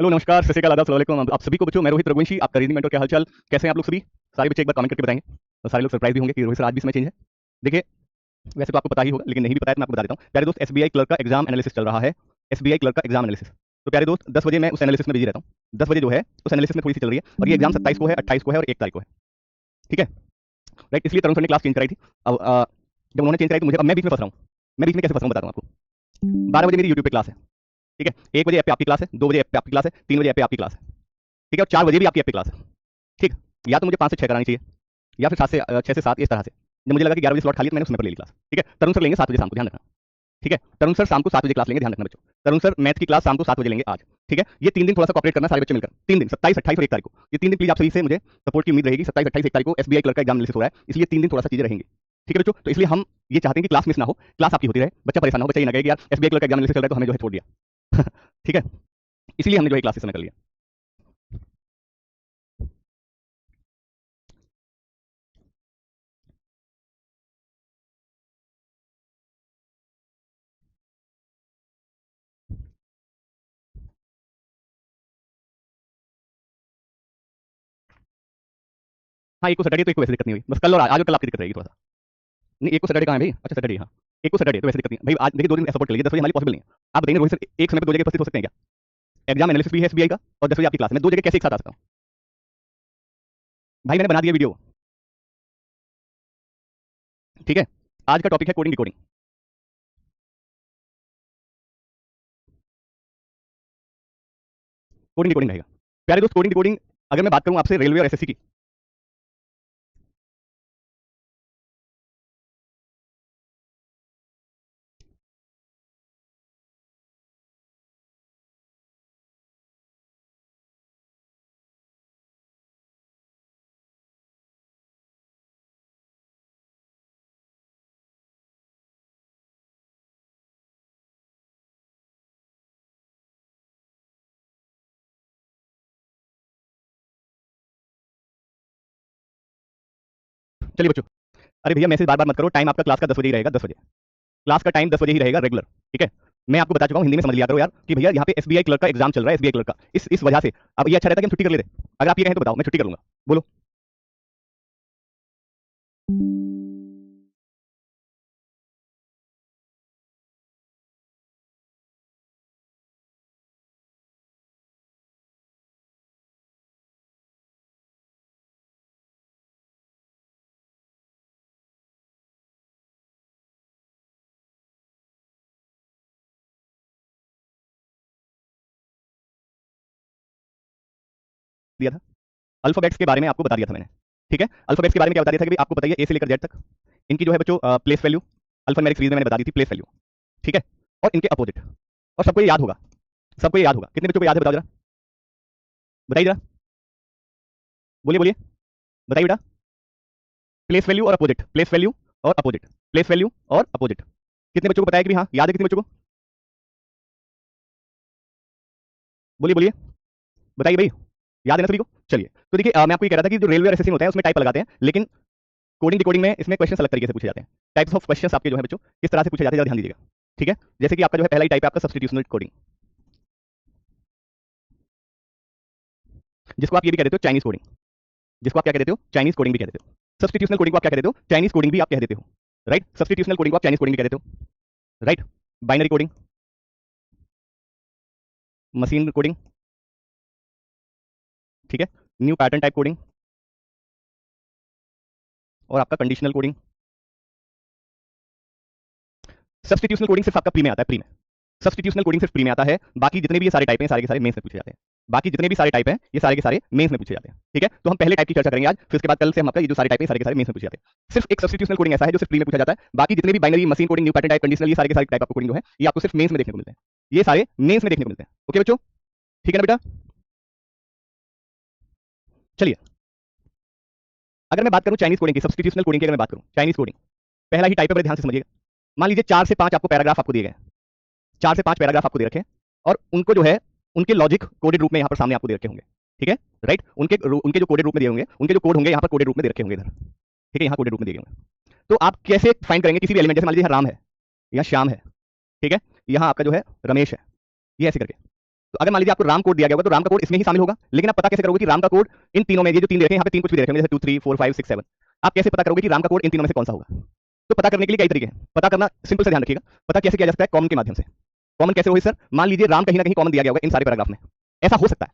Hello, नमस्कार, सत श्री अकाल, आदाब, अस्सलाम वालेकुम। आप सभी को बच्चों, मैं रोहित रघुवंशी, आपका रीजनिंग मेंटर। क्या हालचाल, कैसे हैं आप लोग सभी? सारे बच्चे एक बार कमेंट करके बताएंगे तो सारे लोग सरप्राइज भी होंगे कि रोहित सर आज भी समय चेंज है। देखिए, वैसे तो आपको पता ही होगा, लेकिन नहीं भी पता है तो मैं आपको बता देता हूँ। प्यारे दोस्त, एसबीआई क्लर्क का एग्जाम एनालिसिस चल रहा है। एसबीआई क्लर्क का एग्जाम एनालिसिस। तो प्यारे दोस्त, 10 बजे मैं उस एनालिसिस में बिजी रहता हूँ। 10 बजे जो है उस एनालिसिस में थोड़ी सी चल रही है, और ये एग्जाम 27 को है, 28 को है और 1 तारीख को है। ठीक है, राइट। इसलिए तरुण सर ने क्लास चेंज कराई थी। अब जब उन्होंने चेंज कराई तो मुझे, अब मैं बीच में फंस रहा हूँ। मैं बीच में कैसे फंस रहा हूँ बताता हूँ आपको। 12 बजे मेरी यूट्यूब पे क्लास है। ठीक है, 1 बजे ऐप पे आपकी क्लास है, 2 बजे ऐप पे आपकी क्लास है, 3 बजे ऐप पे आपकी क्लास है। ठीक है, और 4 बजे भी आपकी ऐप पे क्लास है। ठीक, या तो मुझे 5 से 6 करानी चाहिए, या फिर 6 से 7, इस तरह से। जब मुझे लगा कि 11 बजे स्लॉट खाली है तो मैंने उसमें पर ले ली क्लास। ठीक है, तरुण सर लेंगे 7 बजे शाम को, ध्यान रखना। ठीक है, तरुण सर शाम को 7 बजे क्लास लेंगे, ध्यान रखना बच्चों। तरुण सर मैथ की क्लास शाम को 7 बजे लेंगे आज। ठीक है, ये 3 दिन थोड़ा सा कॉपरेट करना सारे बच्चे मिलकर। 3 दिन, 27, 28 और 1 तारीख को, ये 3 दिन प्लीज आप सभी से मुझे सपोर्ट की उम्मीद रहेगी। 27, 28, 1 तारीख को एसबीआई क्लर्क का एग्जाम एनालिसिस हो रहा है, इसलिए 3 दिन थोड़ा सा चीजें रहेंगी। ठीक है बच्चों, तो इसलिए हम ये चाहते हैं कि क्लास मिस ना हो, क्लास आपकी होती रहे, बच्चा परेशान ना हो, बच्चा ये ना कहे कि यार एसबीआई क्लर्क का एग्जाम एनालिसिस चल रहा है तो हमें जो है छोड़ दिया। ठीक है, इसलिए हमने जो है क्लास इस समय कर लिया। हाँ, एक को सैटरडे तो एक को वैसे दिक्कत नहीं हुई, बस कल और आज और कल आपकी दिक्कत रहेगी थोड़ा सा। नहीं, एक को सैटरडे कहाँ है भाई? अच्छा सैटरडे, हाँ, एक को सैटरडे तो वैसे दिक्कत नहीं भाई। आज देखिए 2 दिन सपोर्ट कर लीजिए, 10 बजे हमारी पॉसिबल नहीं है। आप बताइए रोहित सर, एक समय पे 2 जगह उपस्थित हो सकते हैं क्या? एग्जाम एनालिसिस भी है एसबीआई का, और 10 बजे आपकी क्लास में 2 जगह कैसे एक साथ आ सकता हूँ? भाई मैंने बना दिया वीडियो। ठीक है, आज का टॉपिक है कोडिंग डिकोडिंग। कोडिंग डिकोडिंग रहेगा। प्यारे दोस्त, कोडिंग डिकोडिंग अगर मैं बात करूं आपसे रेलवे और एसएससी की, चलिए बच्चों, अरे भैया मैसेज बार बार मत करो, टाइम आपका क्लास का 10 बजे ही रहेगा, 10 बजे क्लास का टाइम 10 बजे ही रहेगा रेगुलर। ठीक है, मैं आपको बता चुका हूं, हिंदी में समझ लिया करो यार कि भैया यहाँ पे एसबीआई क्लर्क का एग्जाम चल रहा है, एसबीआई क्लर्क का, इस वजह से अब ये अच्छा रहता है कि हम छुट्टी कर लेते। अगर आप ये कहें तो बताओ, मैं छुट्टी कर लूंगा, बोलो। दिया था, अल्फाबेट्स के बारे में आपको बता दिया था मैंने। ठीक है, अल्फाबेट्स के बारे में क्या बता दिया था कि भाई आपको बताइए ए से लेकर जेड तक इनकी जो है बच्चों प्लेस वैल्यू, अल्फान्यूमेरिक सीरीज में मैंने बता दी थी प्लेस वैल्यू। ठीक है, और इनके अपोजिट, और सबको ये याद होगा, सबको ये याद होगा। कितने बच्चों को याद है बताओ जरा, बताइए जरा, बोलिए बोलिए, बताइए बेटा। प्लेस वैल्यू और अपोजिट, प्लेस वैल्यू और अपोजिट, प्लेस वैल्यू और अपोजिट। कितने बच्चों को बताया कि भी हाँ याद है? कितने बच्चों को, बोलिए बोलिए, बताइए भाई, याद है ना सभी को? चलिए, तो देखिए मैं आपको ये कह रहा था कि जो रेलवे और एसएससी होता है उसमें टाइप लगाते हैं, लेकिन कोडिंग डिकोडिंग में इसमें क्वेश्चन अलग तरीके से पूछे जाते हैं। टाइप्स ऑफ क्वेश्चन आपके जो है बच्चों किस तरह से पूछे जाते हैं, ध्यान दीजिएगा। ठीक है, जैसे कि आपका जो है पहला ही टाइप है आपका सब्स्टिट्यूशनल कोडिंग, जिसको आप ये भी कह देते हो चाइनीज कोडिंग, जिसको आप क्या कह देते हो? चाइनीज कोडिंग भी कह देते हो। सब्स्टिट्यूशनल कोडिंग को आप क्या कह देते हो? चाइनीज कोडिंग भी आप कह देते हो, राइट। सब्स्टिट्यूशनल कोडिंग को आप चाइनीज कोडिंग भी कह देते हो, right. Binary coding, machine coding, ठीक है, न्यू पैटर्न टाइप कोडिंग, और आपका कंडीशनल कोडिंग। सब्स्टिट्यूशनल कोडिंग सिर्फ आपका प्री में आता है, प्री में। सब्स्टिट्यूशनल कोडिंग सिर्फ प्री में आता है, बाकी जितने भी ये सारे टाइप हैं सारे के सारे मेंस में पूछे जाते हैं। बाकी जितने भी सारे टाइप हैं ये सारे के सारे मेंस में पूछे जाते हैं। ठीक है, तो हम पहले टाइप की चर्चा करेंगे आज, फिर उसके बाद कल से हम आपका ये जो सारे टाइप हैं सारे के सारे मेंस में पूछे जाते हैं। सिर्फ एक सब्स्टिट्यूशनल कोडिंग ऐसा है जो सिर्फ प्री में पूछा जाता है, बाकी जितने भी binary, machine coding, new pattern type, conditional, ये सारे के सारे टाइप आपको कोडिंग जो है ये आपको सिर्फ मेंस में देखने को मिलते हैं, ये सारे मेंस में देखने को मिलते हैं। ओके बच्चों, ठीक है ना बेटा? चलिए, अगर मैं बात करूं चाइनीज कोडिंग की, सब्स्टिट्यूशनल कोडिंग की अगर मैं बात करूं, चाइनीज कोडिंग पहला ही टाइप है, बड़े ध्यान से समझिएगा। मान लीजिए 4 से 5 आपको पैराग्राफ आपको दिए गए, 4 से 5 पैराग्राफ आपको दे रखे हैं, और उनको जो है उनके लॉजिक कोडेड रूप में यहाँ पर सामने आपको दे रखे होंगे। ठीक है, राइट, उनके उनके जो कोडेड रूप में दिए होंगे, उनके जो कोड होंगे यहाँ पर कोडेड रूप में दे रखे होंगे इधर। ठीक है, यहाँ कोडेड रूप में दिए होंगे। तो आप कैसे फाइंड करेंगे किसी भी एलिमेंट, जैसे मान लीजिए यहाँ राम है, यहाँ श्याम है, ठीक है, यहाँ आपका जो है रमेश है, ये ऐसे करके। तो अगर मान लीजिए आपको राम कोड दिया गया होगा तो राम का कोड इसमें ही शामिल होगा, लेकिन आप पता कैसे करोगे कि राम का कोड इन तीनों में, ये जो तीन दे रखे हैं यहाँ पे तीन कुछ भी दे रखे हैं जैसे 2 3 4 5 6 7, आप कैसे पता करोगे कि राम का कोड इन तीनों में से कौन सा होगा? तो पता करने के लिए कई तरीके हैं। पता करना सिंपल से ध्यान रखिएगा, पता कैसे किया जा सकता है? कॉमन के माध्यम से। कॉमन कैसे रोहित सर? मान लीजिए राम कहीं ना कहीं कॉमन दिया गया होगा इन सारे पैराग्राफ में, ऐसा हो सकता है,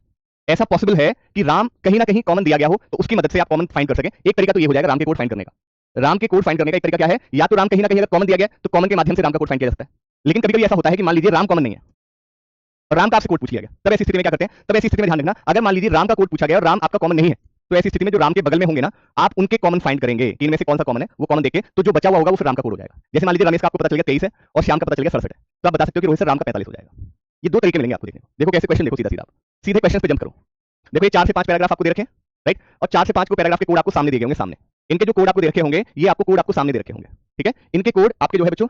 ऐसा पॉसिबल है कि राम कहीं ना कहीं कॉमन दिया गया हो, तो उसकी मदद से आप कॉमन फाइंड कर सके। एक तरीका तो ये हो जाएगा राम के कोड फाइंड करने का। राम के कोड फाइंड करने का एक तरीका क्या है? या तो राम कहीं ना कहीं अगर कॉमन दिया गया तो कॉमन के माध्यम से राम का कोड फाइंड किया जा सकता है। लेकिन कभी कभी ऐसा होता है कि मान लीजिए राम कॉमन नहीं है और राम का आपसे कोड पूछ लिया गया, तब ऐसी स्थिति में क्या करते हैं? तब ऐसी स्थिति में ध्यान रखना, अगर मान लीजिए राम का कोड पूछा गया और राम आपका कॉमन नहीं है, तो ऐसी स्थिति में जो राम के बगल में होंगे ना, आप उनके कॉमन फाइंड करेंगे कि इनमें से कौन सा कॉमन है, वो कॉमन देके तो जो बचा हुआ होगा वो फिर राम का कोड हो जाएगा। जैसे मान लीजिए रमेश का आपको पता चल गया 23 है और श्याम का पता चल गया 67 है, तो आप बता सकते हो कि रोहित सर राम का 45 हो जाएगा। ये दो तरीके मिलेंगे आपको देखने को। देखो कैसे क्वेश्चन, देखो सीधा सीधा आप सीधे क्वेश्चन पे जंप करो। देखो ये 4 से 5 पैराग्राफ आपको दे रखे हैं, राइट, और 4 से 5 को पैराग्राफ के कोड आपको सामने दिए गए होंगे, सामने इनके जो कोड आपको दे रखे होंगे, ये आपको कोड आपको सामने दे रखे होंगे, ठीक है। इनके कोड आपके जो है बच्चों,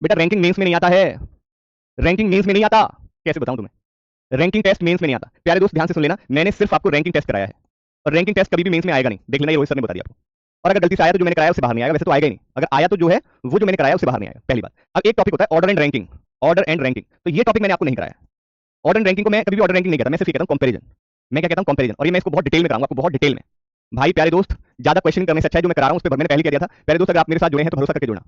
बेटा रैंकिंग मेंस में नहीं आता है, रैंकिंग मेंस में नहीं आता, कैसे बताऊं तुम्हें? रैंकिंग टेस्ट मेंस में नहीं आता। प्यारे दोस्त ध्यान से सुन लेना, मैंने सिर्फ आपको रैंकिंग टेस्ट कराया है और रैंकिंग टेस्ट कभी भी मेंस में आएगा नहीं, देख लेना, ये रोहित सर ने बता दिया आपको। और अगर गलती से आया तो जो मैंने कराया उससे बाहर नहीं आएगा, वैसे तो आएगा ही नहीं। अगर आया तो जो है वो जो मैंने कराया उससे बाहर नहीं आएगा, पहली बात। अब एक टॉपिक होता है order and ranking, order and ranking, तो ये टॉपिक मैंने आपको नहीं कराया। ऑर्डर एंड रैंकिंग को मैं कभी भी ऑर्डर रैंकिंग नहीं करता, मैं सिर्फ कहता हूं कंपैरिजन। मैं क्या कहता हूं? कंपैरिजन। और ये मैं इसको बहुत डिटेल में कराऊंगा आपको, बहुत डिटेल में। भाई प्यारे दोस्त, ज्यादा क्वेश्चन करने से अच्छा है जो मैं करा रहा हूं उस पर मैंने पहले कह दिया था। प्यारे दोस्त अगर आप मेरे साथ जुड़े हैं तो भरोसा करके जुड़ना,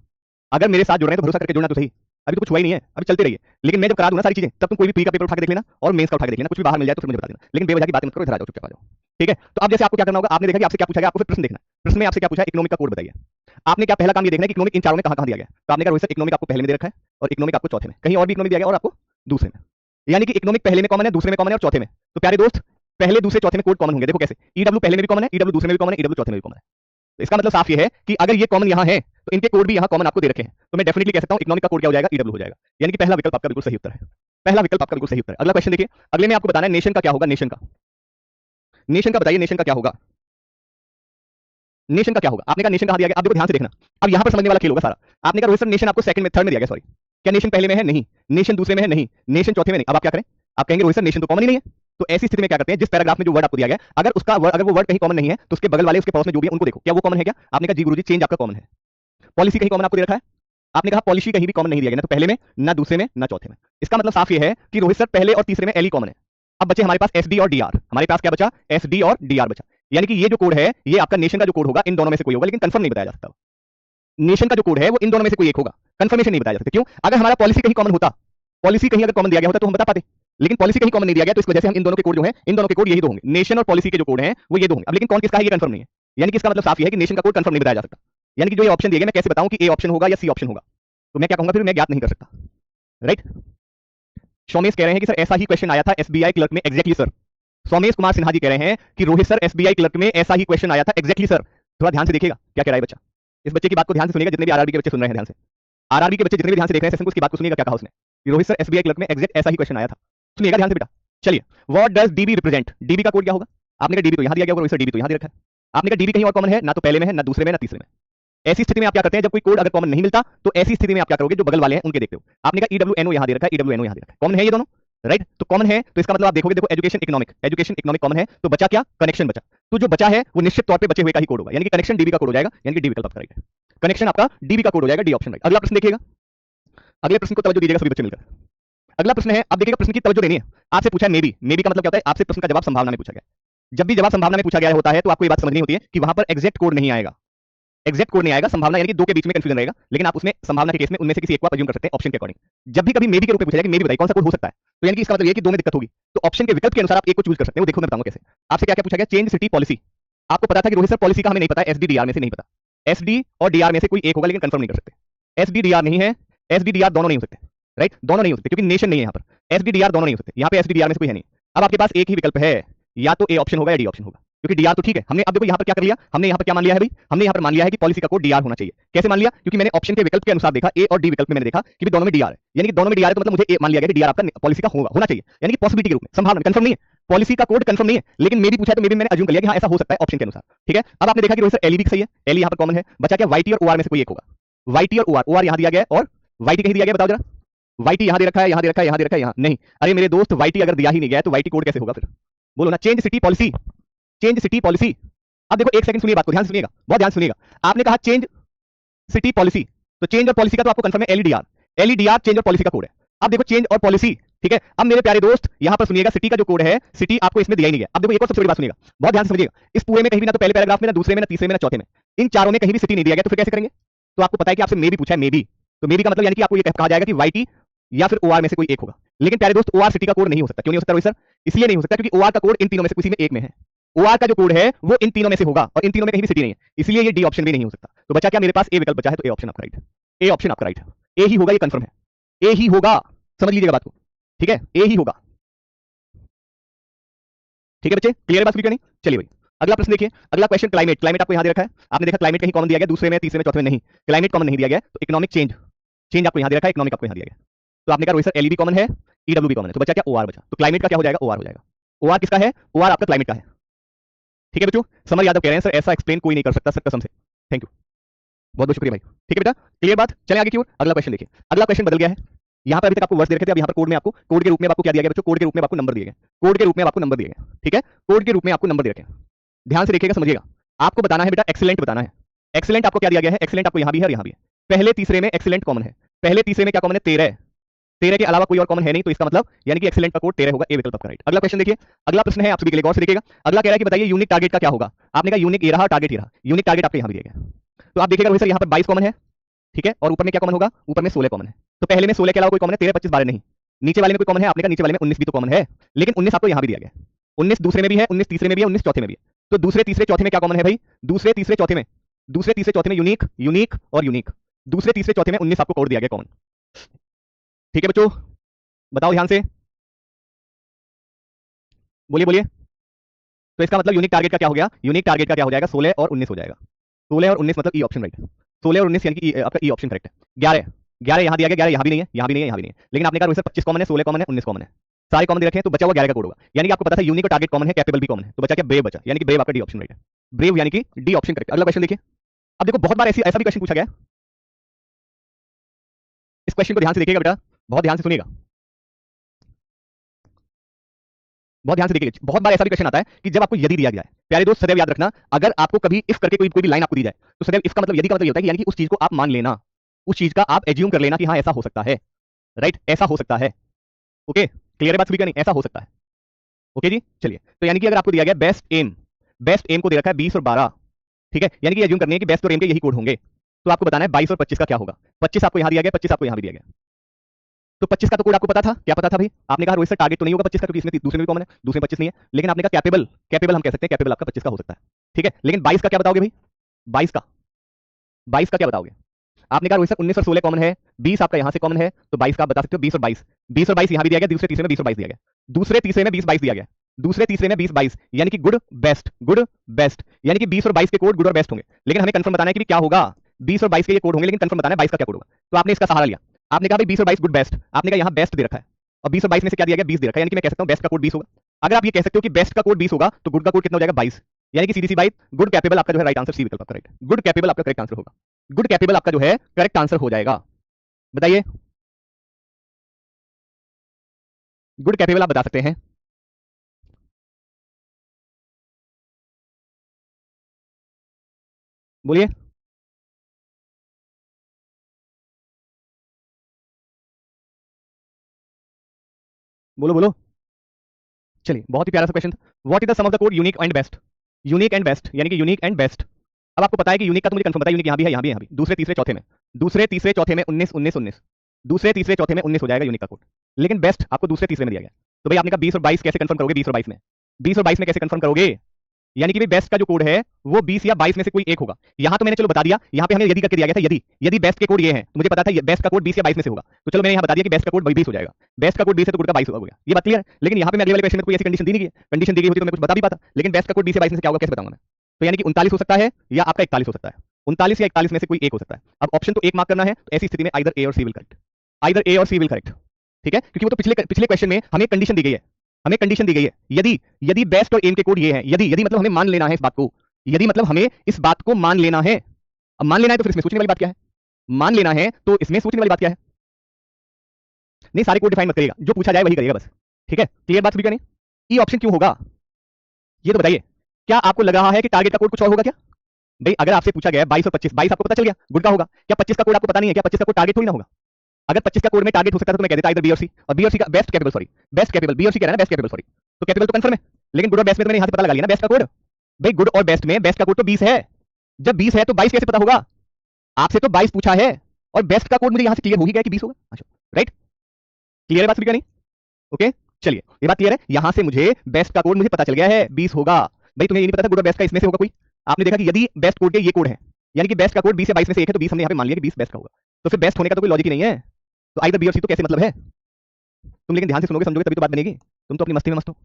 अगर मेरे साथ जुड़ रहे हैं तो भरोसा करके जुड़ना तो सही। अभी तो कुछ हुआ ही नहीं है, अभी चलते रहिए, लेकिन मैं जब करा दूं ना सारी चीजें, तब तुम कोई भी प्री का पेपर उठा के देख लेना और मेंस का उठा के देख लेना, कुछ भी बाहर मिल जाए तो फिर मुझे बता देना, लेकिन बेवजह की बात मत करो, इधर आ जाओ, चुपचाप आ जाओ, ठीक है। तो अब जैसे आपको क्या करना होगा, आपने देखा कि आपसे क्या पूछा गया, आपको फिर प्रश्न देखना। प्रश्न में आपसे क्या पूछा है? इकोनॉमिक का कोड बताइए। आपने क्या पहला काम ये देखना है कि इकोनॉमिक इन चारों में कहां-कहां दिया गया है। तो आपने कहा रोहित सर इकोनॉमिक आपको पहले में दे रखा है और इकोनॉमिक आपको चौथे में, कहीं और भी इकोनॉमिक दिया गया और आपको दूसरे में, यानी कि इकोनॉमिक पहले में कॉमन है, दूसरे में कॉमन है और चौथे में। तो प्यारे दोस्त पहले दूसरे चौथे में कोड कॉमन होंगे। देखो कैसे, ईडब्ल्यू पहले में भी कॉमन है, ईडब्ल्यू दूसरे में भी कॉमन है, ईडब्ल्यू चौथे में भी कॉमन है। तो इसका मतलब साफ ये है कि अगर ये कॉमन यहां है तो इनके कोड भी यहां कॉमन आपको दे रखे हैं, तो मैं डेफिनेटली कह सकता हूं इकोनॉमिक का कोड क्या हो जाएगा? ईडब्ल्यू हो जाएगा, यानी कि पहला विकल्प आपका बिल्कुल सही उत्तर है। पहला विकल्प आपका बिल्कुल सही उत्तर है। अगला क्वेश्चन देखिए, अगले में आपको बताना है नेशन का क्या होगा। नेशन का, नेशन का बताइए, नेशन का क्या होगा? नेशन का क्या होगा? आपने कहा नेशन कहां दिया गया, अब देखो ध्यान से देखना, अब यहां पर समझने वाला खेल होगा सारा। आपने कहा रोहित सर नेशन आपको सेकंड में, थर्ड में दिया गया, सॉरी, क्या नेशन पहले में है? नहीं। नेशन दूसरे में है? नहीं। नेशन चौथे में नहीं। अब आप क्या करें? आप कहेंगे रोहित सर नेशन तो कॉमन ही नहीं है। तो ऐसी स्थिति में क्या करते हैं, जिस पैराग्राफ में जो वर्ड आपको दिया गया, अगर उसका अगर वो वर्ड कहीं कॉमन नहीं है तो उसके बगल वाले उसके पड़ोस में जो भी है उनको देखो, क्या वो कॉमन है क्या? आपने कहा जी गुरुजी चेंज आपका कॉमन है। पॉलिसी कहीं कॉमन आपको दे रखा है? आपने कहा पॉलिसी कहीं भी कॉमन नहीं दिया गया, ना तो पहले में, ना दूसरे में, ना चौथे में। इसका मतलब साफ ये है कि रोहित सर पहले और तीसरे में एल ही कॉमन है। अब बचे हमारे पास एसडी और डीआर, हमारे पास क्या बचा? एसडी और डीआर बचा, यानी कि ये जो कोड है ये आपका नेशन का जो कोड होगा इन दोनों में से कोई होगा, लेकिन कंफर्म नहीं बताया जा सकता। नेशन का जो कोड है वो इन दोनों में से कोई एक होगा, कंफर्मेशन नहीं बताया जा सकता। क्यों? अगर हमारा पॉलिसी कहीं कॉमन होता, पॉलिसी कहीं अगर कॉमन दिया गया होता तो हम बता पाते, लेकिन पॉलिसी कहीं कॉमन नहीं दिया गया, तो इस वजह से हम इन दोनों के कोड जो है, इन दोनों के कोड यही दो होंगे, नेशन और पॉलिसी के जो कोड हैं वो ये दो होंगे। अब लेकिन कौन किसका है ये कंफर्म नहीं है, यानी कि इसका मतलब साफ ये है कि नेशन का कोड कंफर्म नहीं बताया जा सकता। यानी कि जो ये ऑप्शन दिए गए मैं कैसे बताऊं कि ए ऑप्शन होगा या सी ऑप्शन होगा? तो मैं क्या कहूंगा, फिर मैं ज्ञात नहीं कर सकता, राइट। सोमेश कह रहे हैं कि सर ऐसा ही क्वेश्चन आया था एसबीआई क्लर्क में। एग्जैक्टली सर, सोमेश कुमार सिन्हा जी कह रहे हैं कि रोहित सर एसबीआई क्लर्क में ऐसा ही क्वेश्चन आया था। एग्जैक्टली सर, थोड़ा ध्यान से देखिएगा क्या कह रहा है बच्चा, इस बच्चे की बात को ध्यान से सुनिएगा, जितने भी आरआरबी के बच्चे सुन रहे हैं ध्यान से, आरआरबी के बच्चे जितने भी ध्यान से देख रहे हैं सेशन को, उसकी बात को सुनिएगा क्या कहा उसने कि रोहित सर एसबीआई क्लर्क में एग्जैक्ट ऐसा ही क्वेश्चन आया था। सुनिएगा ध्यान से बेटा, चलिए। What does dB represent? DB का कोड क्या होगा? आपने कहा डीबी तो यहां दिया गया होगा, रोहित सर डीबी तो यहां दे रखा है। आपने कहा डीबी कहीं और कॉमन है, ना तो पहले में है, ना दूसरे में, ना तीसरे में। ऐसी स्थिति में आप क्या करते हैं, जब कोई कोड अगर कॉमन नहीं मिलता तो ऐसी स्थिति में आप क्या करोगे, जो बगल वाले हैं उनके देखते हो। आपने कहा ईडब्ल्यूएनओ यहां दे रखा है, ईडब्ल्यूएनओ यहां दे रखा है, कॉमन है ये दोनों, राइट। तो कॉमन है तो इसका मतलब आप देखोगे, देखो education economic, education economic common है, तो बचा क्या? कनेक्शन बचा। तो जो बचा है वो निश्चित तौर पे बचे हुए का ही कोड होगा, यानी कि कनेक्शन डीबी का कोड हो जाएगा, यानी कि डी विकल्प आपका राइट है। कनेक्शन आपका डीबी का कोड हो जाएगा, डी ऑप्शन राइट। अगला प्रश्न देखिएगा, अगले प्रश्न को तवज्जो दीजिएगा सभी बच्चे मिलकर। अगला प्रश्न है, अब देखिएगा प्रश्न की तवज्जो देनी है। आपसे पूछा है मे बी, मे बी का मतलब क्या होता है? आपसे प्रश्न का जवाब संभावना में पूछा गया। जब भी जवाब संभावना में पूछा गया होता है तो आपको ये बात समझनी होती है कि वहां पर एग्जैक्ट कोड नहीं आएगा, एग्जैक्ट कोड नहीं आएगा, संभावना यानी कि दो के बीच में कंफ्यूजन रहेगा, लेकिन आप उसमें संभावना के केस में उनमें से किसी एक को अज्यूम कर सकते हैं ऑप्शन के अकॉर्डिंग। जब भी कभी मे बी के रूप में पूछा जाए कि मे बी बताइए कौन सा कोड हो सकता है, तो यानी कि इसका मतलब ये है कि दो में दिक्कत होगी, तो ऑप्शन के विकल्प के अनुसार आप एक को चूज कर सकते हैं। वो देखो मैं बताऊंगा कैसे। आपसे क्या क्या पूछा गया? Change city policy. आपको पता था कि रोहित सर पॉलिसी का हमें नहीं पता, एसडी डीआर में से नहीं पता, एसडी और डीआर में से कोई एक होगा, लेकिन कंफर्म नहीं कर सकते। एसडी डीआर नहीं है, एसडी डीआर दोनों नहीं हो सकते, राइट, दोनों नहीं हो सकते क्योंकि नेशन नहीं है यहाँ पर। एसडी डीआर दोनों नहीं हो सकते, यहाँ पे एसडी डीआर में से कोई है नहीं। अब आपके पास एक ही विकल्प है, या तो ए ऑप्शन होगा या डी ऑप्शन होगा, क्योंकि डीआर तो ठीक है। हमने अब देखो यहाँ पर क्या कर लिया, हमने यहाँ पर क्या मान लिया है भाई, हमने यहाँ पर मान लिया है कि पॉलिसी का कोड डीआर होना चाहिए। कैसे मान लिया? क्योंकि मैंने ऑप्शन के विकल्प के अनुसार देखा, ए और डी विकल्प में मैंने देखा कि दोनों में डीआर है, यानी कि दोनों में डीआर है, तो मतलब मुझे ए मान लिया गया कि डीआर आपका पॉलिसी का होना चाहिए, यानी कि पॉसिबिलिटी के रूप में, संभावना, कंफर्म नहीं है। पॉलिसी का कोड कंफर्म नहीं है, लेकिन मेरी पूछा तो मे भी मैंने अज्यूम कर लिया कि हाँ ऐसा हो सकता है ऑप्शन के अनुसार, ठीक है। अब आपने देखा कि रोहित सर एलई भी सही है, एलई यहाँ पर कॉमन है, बचा क्या? वाईटी और ओआर में से कोई एक होगा। वाईटी और ओआर, ओआर यहाँ दिया गया है और वाईटी कहीं दिया गया, बताओ जरा। वाईटी यहाँ दे रखा है, यहाँ दे रखा है, यहाँ दे रखा है, यहाँ नहीं। अरे मेरे दोस्त वाईटी अगर दिया ही नहीं गया तो वाईटी कोड कैसे होगा फिर? बोलो ना। Change city policy, change city policy. अब देखो एक सेकंड सुनिए बात को, ध्यान से सुनिएगा, बहुत ध्यान से सुनिएगा। आपने कहा चेंज सिटी पॉलिसी, तो चेंज और पॉलिसी का तो आपको कंफर्म है एलईडीआर, एलईडीआर चेंज और पॉलिसी का कोड है। अब देखो चेंज और पॉलिसी, ठीक है। अब मेरे प्यारे दोस्त यहां पर सुनिएगा, सिटी का जो कोड है, सिटी आपको इसमें दिया ही नहीं है। अब देखो एक और सबसे बड़ी बात सुनिएगा, बहुत ध्यान से समझिएगा, इस पूरे में कहीं भी ना तो पहले पैराग्राफ में, ना दूसरे में, ना तीसरे में, ना चौथे में, इन चारों में कहीं भी सिटी नहीं दिया गया, तो फिर कैसे करेंगे? तो आपको पता है कि आपसे मे भी पूछा है, मे भी, तो मे भी का मतलब यानी कि आपको ये कहा जाएगा कि वाईटी या फिर ओआर में से कोई एक होगा। लेकिन प्यारे दोस्त ओआर सिटी का कोड नहीं हो सकता। क्यों नहीं हो सकता रोहित सर? इसलिए नहीं हो सकता क्योंकि ओआर का कोड इन तीनों में से किसी में एक में है। ओआर का जो कोड है वो इन तीनों में से होगा और इन तीनों में कहीं भी सिटी नहीं है, इसलिए ये डी ऑप्शन भी नहीं हो सकता। तो बचा क्या मेरे पास? ए विकल्प बचा है, तो ए ऑप्शन आपका राइट है। ए ऑप्शन आपका राइट है, ए ही होगा, ये कंफर्म है, ए ही होगा, समझ लीजिएगा बात को, ठीक है, ए ही होगा। ठीक है बच्चे, क्लियर है बात क्लियर नहीं? चलिए भाई अगला प्रश्न देखिए, अगला क्वेश्चन क्लाइमेट। क्लाइमेट आपको यहां दे रखा है, आपने देखा क्लाइमेट कहीं कॉमन दिया गया, दूसरे में, तीसरे में, चौथे में नहीं, क्लाइमेट कॉमन नहीं दिया गया, तो इकोनॉमिक चेंज, चेंज आपको यहां दे रखा है, इकोनॉमिक आपको यहां दिया गया। तो आपने कहा रोहित सर एलईबी कॉमन है, ईडब्ल्यू भी कॉमन है, तो बचा क्या? ओआर बचा। तो क्लाइमेट का क्या हो जाएगा? ओआर हो जाएगा। ओआर किसका है? ओआर आपका क्लाइमेट का है। ठीक है बच्चों, समर यादव कह रहे हैं सर ऐसा एक्सप्लेन कोई नहीं कर सकता सर कसम से। थैंक यू, बहुत बहुत शुक्रिया भाई। ठीक है बेटा, क्लियर बात। चलें आगे की ओर, अगला क्वेश्चन देखिए, अगला क्वेश्चन बदल गया है। यहाँ पर अभी तक आपको वर्ष दे रखे थे, अब यहाँ पर कोड में आपको, कोड के रूप में आपको क्या दिया गया बच्चों? कोड के रूप में आपको नंबर दिए गए, कोड के रूप में आपको नंबर दिए गए, ठीक है, कोड के रूप में आपको नंबर दे रखे हैं। ध्यान से देखिएगा, समझिएगा, आपको बताना है बेटा एक्सीलेंट बताना है। एक्सीलेंट आपको क्या दिया गया है? एक्सीलेंट आपको यहाँ भी है और यहाँ भी है। पहले तीसरे में एक्सीलेंट कॉमन है, पहले तीसरे में क्या कॉमन है? 13, 13 के अलावा कोई और कॉमन है नहीं, तो इसका मतलब यानी कि एक्सीलेंट का कोड 13 होगा, ए विकल्प आपका राइट। अगला क्वेश्चन देखिए, अगला प्रश्न है आप सभी के लिए, गौर से देखिएगा। अगला कह रहा है कि बताइए यूनिक टारगेट का क्या होगा? आपने कहा यूनिक ये रहा, टारगेट ये रहा, यूनिक टारगेट आपके यहाँ भी दिया गया। तो आप देखिएगा रोहित सर यहाँ पर 22 कॉमन है, ठीक है, और ऊपर में क्या कॉमन होगा? ऊपर में 16 कॉमन है। तो पहले में 16 के अलावा कोई कॉमन है? 13, 25, 12 नहीं। नीचे वाले में कोई कॉमन है? आपने कहा नीचे वाले में 19 भी तो कॉमन है, लेकिन 19 आपको यहाँ भी दिया गया, 19 दूसरे में भी है, 19 तीसरे में भी है, 19 चौथे में भी है। तो दूसरे तीसरे चौथे में क्या कॉमन है भाई? दूसरे तीसरे चौथे में, दूसरे तीसरे चौथे में यूनिक, यूनिक और यूनिक, दूसरे तीसरे चौथे में 19 आपको कोड दिया गया कॉमन। ठीक है बच्चों, बताओ ध्यान से, बोलिए बोलिए। तो इसका मतलब यूनिक टारगेट का क्या हो गया? यूनिक टारगेट का क्या हो जाएगा? 16 और 19 हो जाएगा। 16 और 19 मतलब ई ऑप्शन राइट है, 16 और 19 यानी कि आपका ई ऑप्शन करेक्ट है। 11, 11 यहाँ दिया गया, 11 यहाँ भी नहीं है, यहाँ भी नहीं है, यहाँ भी नहीं है, लेकिन आपने कहा रोहित सर 25 कॉमन है, 16 कॉमन है, 19 कॉमन है, सारे कॉमन दे रखे हैं, तो बचा हुआ 11 का कोड होगा। यानी कि आपको पता था यूनिक और टारगेट कॉमन है, कैपेबल भी कॉमन है, तो बचा क्या? ब्रेव बचा, यानी कि ब्रेव आपका डी ऑप्शन राइट है, ब्रेव यानी कि डी ऑप्शन करेक्ट। अगला क्वेश्चन देखिए, अब देखो बहुत बार ऐसा भी क्वेश्चन पूछा गया, इस क्वेश्चन को ध्यान से देखिएगा बेटा, बहुत ध्यान से सुनिएगा, बहुत ध्यान से देखिए। बहुत बार ऐसा भी क्वेश्चन आता है कि जब आपको यदि दिया गया है, प्यारे दोस्त सदैव याद रखना, अगर आपको कभी इफ करके कोई भी लाइन आपको दी जाए, तो सदैव इसका मतलब, यदि का मतलब ये होता है कि यानी कि उस चीज को आप मान लेना, उस चीज का आप एज्यूम कर लेना कि हाँ ऐसा हो सकता है, राइट, ऐसा हो सकता है। ओके, क्लियर है बात सभी का? नहीं, ऐसा हो सकता है। ओके जी, चलिए, तो यानी कि अगर आपको दिया गया बेस्ट एम, बेस्ट एम को दे रखा है 20 और 12, ठीक है, यानी कि एज्यूम करनी है कि बेस्ट और एम के यही कोड होंगे, तो आपको बताना है 22 और 25 का क्या होगा। 25 आपको यहां दिया गया, 25 आपको यहां भी दिया गया, तो 25 का तो कोड आपको पता था, क्या पता था भाई? आपने कहा रोहित सर टारगेट तो नहीं होगा 25 का, क्योंकि इसमें दूसरे में भी कॉमन है, दूसरे में 25 नहीं है, लेकिन आपने कहा कैपेबल, कैपेबल हम कह सकते हैं, कैपेबल आपका 25 का हो सकता है, ठीक है, लेकिन 22 का क्या बताओगे भाई? 22 का, 22 का क्या बताओगे? आपने कहा रोहित सर 19 और 16 कॉमन है, 20 आपका यहां से कॉमन है, तो 22 का आप बता सकते हो, 20 और 22, 20 और 22 यहां भी दिया गया, दूसरे तीसरे में 20 और 22 दिया गया, दूसरे तीसरे में 20 22 दिया गया, दूसरे तीसरे में 20 22, यानी कि गुड बेस्ट, गुड बेस्ट, यानी कि 20 और 22 के कोड गुड और बेस्ट होंगे, लेकिन हमें कंफर्म बताना है कि क्या होगा? 20 और 22 के ये कोड होंगे, लेकिन कंफर्म बताना है 22 का क्या कोड होगा। तो आपने इसका सहारा लिया, आपने कहा भाई 20 और 22 गुड बेस्ट, आपने कहा यहाँ बेस्ट दे रखा है, और 20 और 22 में से क्या दिया गया? 20 दे रखा है, यानी कि मैं कह सकता हूँ बेस्ट का कोड 20 होगा। अगर आप ये कह सकते हो कि बेस्ट का कोड 20 होगा, तो गुड का कोड कितना हो जाएगा? 22, यानी कि सीधी सी बात, गुड कैपेबल आपका जो है राइट आंसर, सी विकल्प आपका राइट, गुड कैपेबल आपका करेक्ट आंसर होगा, गुड कैपेबल आपका जो है करेक्ट आंसर हो जाएगा। बताइए, गुड कैपेबल आप बता सकते हैं? बोलिए, बोलो बोलो। चलिए, बहुत ही प्यारा सा क्वेश्चन था, what is the sum of the code unique and best? Unique and best यानी कि यूनिक एंड बेस्ट। अब आपको पता है कि यूनिक का तो मुझे कंफर्म पता है, यूनिक यहाँ भी है, यहाँ भी, यहाँ भी, दूसरे तीसरे चौथे में, दूसरे तीसरे चौथे में 19 19 19, दूसरे तीसरे चौथे में 19 हो जाएगा यूनिक का कोड, लेकिन बेस्ट आपको दूसरे तीसरे में दिया गया। तो भाई आपने कहा 20 और 22 कैसे कंफर्म करोगे? 20 और 22 में, 20 और 22 में कैसे कंफर्म करोगे? यानी कि बेस्ट का जो कोड है वो 20 या 22 में से कोई एक होगा। यहां तो मैंने चलो बता दिया, यहां पे हमें यदि करके दिया गया था, यदि यदि बेस्ट के कोड ये है, तो मुझे पता था बेस्ट का कोड 20 या 22 में से होगा, तो चलो मैंने यहां बता दिया कि बेस्ट का कोड 20 हो जाएगा, बेस्ट का कोड 20 है तो गुड का 22 होगा, ये बात क्लियर है। लेकिन यहां पे मैं अगले वाले क्वेश्चन में कोई ऐसी कंडीशन दी नहीं है, कंडीशन दी गई होती तो मैं कुछ बता भी पाता, लेकिन बेस्ट का कोड 20 या 22 में से क्या होगा कैसे बताऊंगा मैं? तो यानी कि 39 हो सकता है या आपका 41 हो सकता है, 39 या 41 में से कोई एक हो सकता है। अब ऑप्शन तो एक मार्क करना है, तो ऐसी स्थिति में आइदर ए और सी विल करेक्ट, आइदर ए और सी विल करेक्ट, ठीक है, क्योंकि वो तो पिछले पिछले क्वेश्चन में हमें कंडीशन दी गई है, हमें कंडीशन दी गई है, यदि यदि बेस्ट और एम के कोड ये है, यदि यदि मतलब हमें मान लेना है इस बात को, यदि मतलब हमें इस बात को मान लेना है। अब मान लेना है तो फिर इसमें सोचने वाली बात क्या है? मान लेना है तो इसमें सोचने वाली बात क्या है? नहीं, सारे कोड डिफाइन मत करिएगा, जो पूछा जाए वही करिएगा बस, ठीक है, क्लियर बात सभी का? नहीं, ई ऑप्शन क्यों होगा ये तो बताइए। क्या आपको लग रहा है कि टारगेट का कोड कुछ और होगा क्या? भाई अगर आपसे पूछा गया 22 और 25, 22 आपको पता चल गया गुड का होगा, क्या 25 का कोड आपको पता नहीं है? क्या 25 का कोड टारगेट थोड़ी ना होगा? अगर 25 का कोड में टारगेट हो सकता था तो मैं कह देता इधर बी और सी, और बी और सी का best capable, sorry best capable, B और सी कह रहा है ना, बेस्ट कैपेबल सॉरी, तो कैपेबल तो कंफर्म है। लेकिन गुड और बेस्ट में तो मैंने यहां से पता लगा लिया ना बेस्ट का कोड। भाई गुड और बेस्ट में बेस्ट का कोड तो 20 है, जब 20 है तो 22 कैसे पता होगा? आपसे तो 22 पूछा है, और बेस्ट का कोड मुझे यहां से क्लियर हो ही गया कि 20 होगा। अच्छा राइट, क्लियर है बात सभी का नहीं? ओके चलिए, ये बात क्लियर है। यहां से मुझे बेस्ट का कोड मुझे पता चल गया है 20 होगा। भाई तुम्हें ये नहीं पता था गुड और बेस्ट का इसमें से होगा कोई? आपने देखा कि यदि बेस्ट कोड के ये कोड है, यानी कि बेस्ट का कोड 20 या 22 में से एक है, तो 20 हमने यहां पे मान लिया कि 20 बेस्ट का होगा, तो फिर बेस्ट होने का तो कोई लॉजिक ही नहीं है। तो आइदर बी और सी, तो कैसे मतलब है? तुम लेकिन ध्यान से सुनोगे समझोगे तभी तो बात बनेगी, तुम तो अपनी मस्ती में मस्त हो।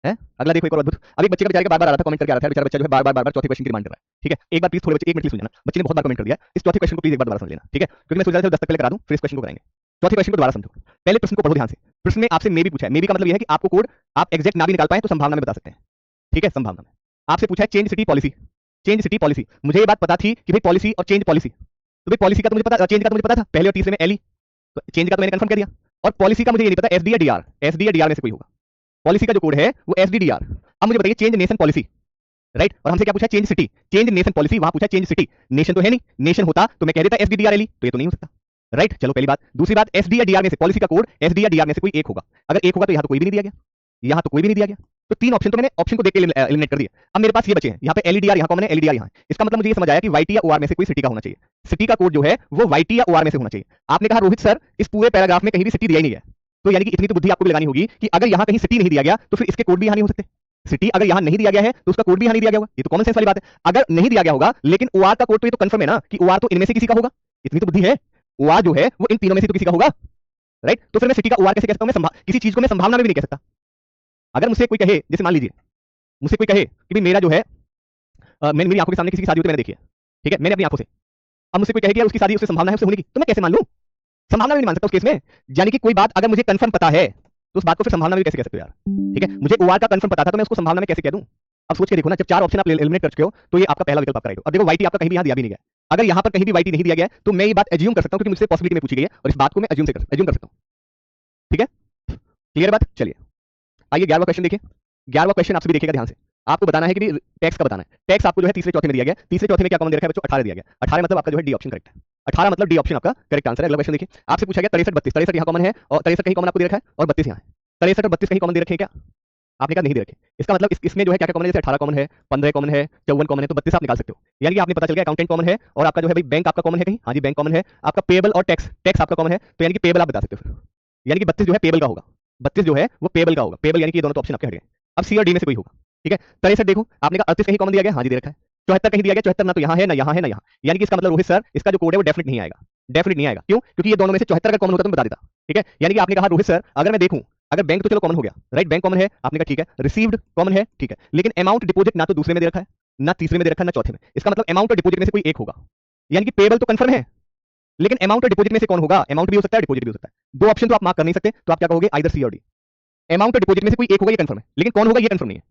है अगला देखो एक और अद्भुत। अब एक बच्चे का बेचारे का बार बार आ रहा था, कमेंट करके आ रहा था बेचारा बच्चा जो है बार बार चौथे क्वेश्चन की डिमांड कर रहा है। ठीक है, एक बार प्लीज थोड़े बच्चे 1 मिनट सुन लेना, बच्चे ने बहुत बार कमेंट कर दिया, इस चौथे क्वेश्चन को प्लीज एक बार दोबारा समझ लेना। ठीक है, क्योंकि मैं सोच रहा था 10 तक पहले करा दूं, फिर इस क्वेश्चन को कराएंगे। चौथे क्वेश्चन को दोबारा समझो, पहले प्रश्न को पढ़ो ध्यान से। प्रश्न में आपसे मे भी पूछा है, मे भी का मतलब यह है कि आपको कोड आप एग्जैक्ट ना भी निकाल पाए तो संभावना में बता सकते हैं। ठीक है, संभावना में आपसे पूछा है change city policy, change city policy. मुझे ये बात पता थी कि भाई पॉलिसी और चेंज पॉलिसी, तो भाई पॉलिसी का तो मुझे पता, चेंज का तो मुझे पता था पहले और तीसरे में एली, तो चेंज का तो मैंने कंफर्म कर दिया। और पॉलिसी का मुझे ये नहीं पता एसडी या डीआर, एसडी या डीआर में से कोई होगा। पॉलिसी का जो कोड है वो एसडी डीआर। अब मुझे बताइए चेंज नेशन पॉलिसी, राइट, और हमसे क्या पूछा change city, change nation policy, वहां पूछा चेंज सिटी, नेशन तो है नहीं, नेशन होता तो मैं कह देता एसडी डीआर एली, तो ये तो नहीं हो सकता। राइट चलो पहली बात। दूसरी बात, एसडी या डीआर में से, पॉलिसी का कोड एसडी या डीआर में से कोई एक होगा। अगर एक होगा तो यहां तो कोई भी नहीं दिया गया, यहां तो कोई भी नहीं दिया गया, तो तीन ऑप्शन तो मैंने ऑप्शन को देख के एलिमिनेट कर दिया। अब मेरे पास ये बचे हैं, यहाँ पे एलईडीआर, यहाँ कॉमन है, एलईडीआर यहाँ है। इसका मतलब मुझे ये समझ आया कि वाईटी या ओआर में से कोई सिटी का होना चाहिए। सिटी का कोड जो है वो वाईटी या ओआर में से होना चाहिए। आपने कहा रोहित सर इस पूरे पैराग्राफ में कहीं भी सिटी दिया ही नहीं है, तो यानी कि इतनी तो बुद्धि आपको भी लगानी होगी कि अगर यहाँ कहीं सिटी नहीं दिया गया तो फिर इसके कोड भी यहाँ नहीं हो सकते। सिटी अगर यहाँ नहीं दिया गया है तो उसका कोड भी यहाँ नहीं दिया गया होगा, ये तो कॉमन सेंस वाली बात है। अगर नहीं दिया गया होगा लेकिन ओआर का कोड तो ये तो कंफर्म है ना कि ओआर तो इनमें से किसी का होगा, इतनी तो बुद्धि है। ओआर जो है वो इन तीनों में से तो किसी का होगा, राइट। तो फिर मैं सिटी का ओआर कैसे कह सकता हूं? मैं किसी चीज को मैं संभावना में भी नहीं कह सकता। अगर मुझसे कोई कहे, जैसे मान लीजिए मुझसे कोई कहे कि भाई मेरा जो है मेरी आंखों के सामने किसी की शादी होती मैंने देखी है, ठीक है, मैंने अपनी आंखों से, अब मुझसे कोई कहे कि यार उसकी शादी उससे संभावना है उससे होने की, तो मैं कैसे मान लूं? संभावना में नहीं मान सकता उस केस में। यानी कि कोई बात अगर मुझे कंफर्म पता है तो उस बात को फिर संभावना में कैसे कह सकते हो यार? ठीक है, मुझे ओआर का कंफर्म पता था तो मैं उसको संभावना में कैसे कह दूं? अब सोच के देखो ना, जब चार ऑप्शन आप एलिमिनेट कर चुके हो तो ये आपका पहला विकल्प आपका राइट हो। अब देखो वाईटी आपका कहीं भी यहां दिया भी नहीं गया, अगर यहां पर कहीं भी वाईटी नहीं दिया गया तो मैं ये बात एज्यूम कर सकता हूं क्योंकि मुझसे पॉसिबिलिटी में पूछी गई है और इस बात को मैं एज्यूम कर सकता हूं। ठीक है, क्लियर बात? चलिए आइए 11वां क्वेश्चन देखिए। 11वां क्वेश्चन आपसे भी देखिएगा ध्यान से। आपको बताना है कि टैक्स का बताना है। टैक्स आपको जो है तीसरे चौथे में दिया गया, तीसरे चौथे में क्या कॉमन दे रखा है बच्चों? 18 दिया गया। 18 मतलब आपका जो है डी ऑप्शन करेक्ट है। 18 मतलब डी ऑप्शन आपका करेक्ट आंसर है। अगला क्वेश्चन देखिए, आपसे पूछा गया 63 32, 63 यहाँ कॉमन है और 63 कहीं कॉमन आपको दे रखा है और 32 यहाँ है। 63 और 32 कहीं कॉमन दे रखे हैं क्या? आपने कहा नहीं दे रखे। इसका मतलब इसमें जो है क्या क्या कॉमन है? जैसे 18 कॉमन है, 15 कॉमन है, 54 कॉमन है, तो 32 आप निकाल सकते हो। यानी कि आपने पता चल गया अकाउंटेंट कॉमन है और आपका जो है भाई बैंक आपका कॉमन है कहीं, हाँ जी बैंक कॉमन है, आपका पेबल और टैक्स, टैक्स आपका कॉमन है, तो यानी कि पेबल आप बता सकते हो फिर। यानी कि 32 जो है पेबल का होगा, 32 जो है वो पेबल का होगा। पेबल यानी कि ये दोनों तो ऑप्शन आपके हट गए। अब सी और डी में से कोई होगा। ठीक है, 63 देखो आपने कहा 38 कहीं कॉमन दिया गया, हाँ जी दे रखा है। 74 कहीं दिया गया, 74 ना तो यहाँ है ना यहाँ है ना यहाँ, यानी कि इसका मतलब रोहित सर इसका जो कोड है वो डेफिनेट नहीं आएगा, डेफिनेट नहीं आएगा। क्यों? क्योंकि ये दोनों में से 74 अगर कॉमन होता तो मैं बता देता। ठीक है, यानी कि आपने कहा रोहित सर अगर मैं देखूं, अगर बैंक तो चलो कॉमन हो गया, राइट, बैंक कॉमन है, आपने कहा ठीक है, रिसीव्ड कॉमन है, ठीक है, लेकिन अमाउंट डिपॉजिट ना तो दूसरे में दे रखा है, ना तीसरे में दे रखा है, ना चौथे में। इसका मतलब अमाउंट और डिपॉजिट में से कोई एक होगा। यानी कि पेबल तो कंफर्म है, लेकिन अमाउंट और डिपॉजिट में से कौन होगा? अमाउंट भी हो सकता है, डिपॉजिट भी हो सकता है। दो ऑप्शन तो आप मार्क कर नहीं सकते, तो आप क्या कहोगे? आइदर सी और डी। अमाउंट और डिपॉजिट में से कोई एक होगा, ये कंफर्म है, लेकिन कौन होगा ये कंफर्म नहीं है।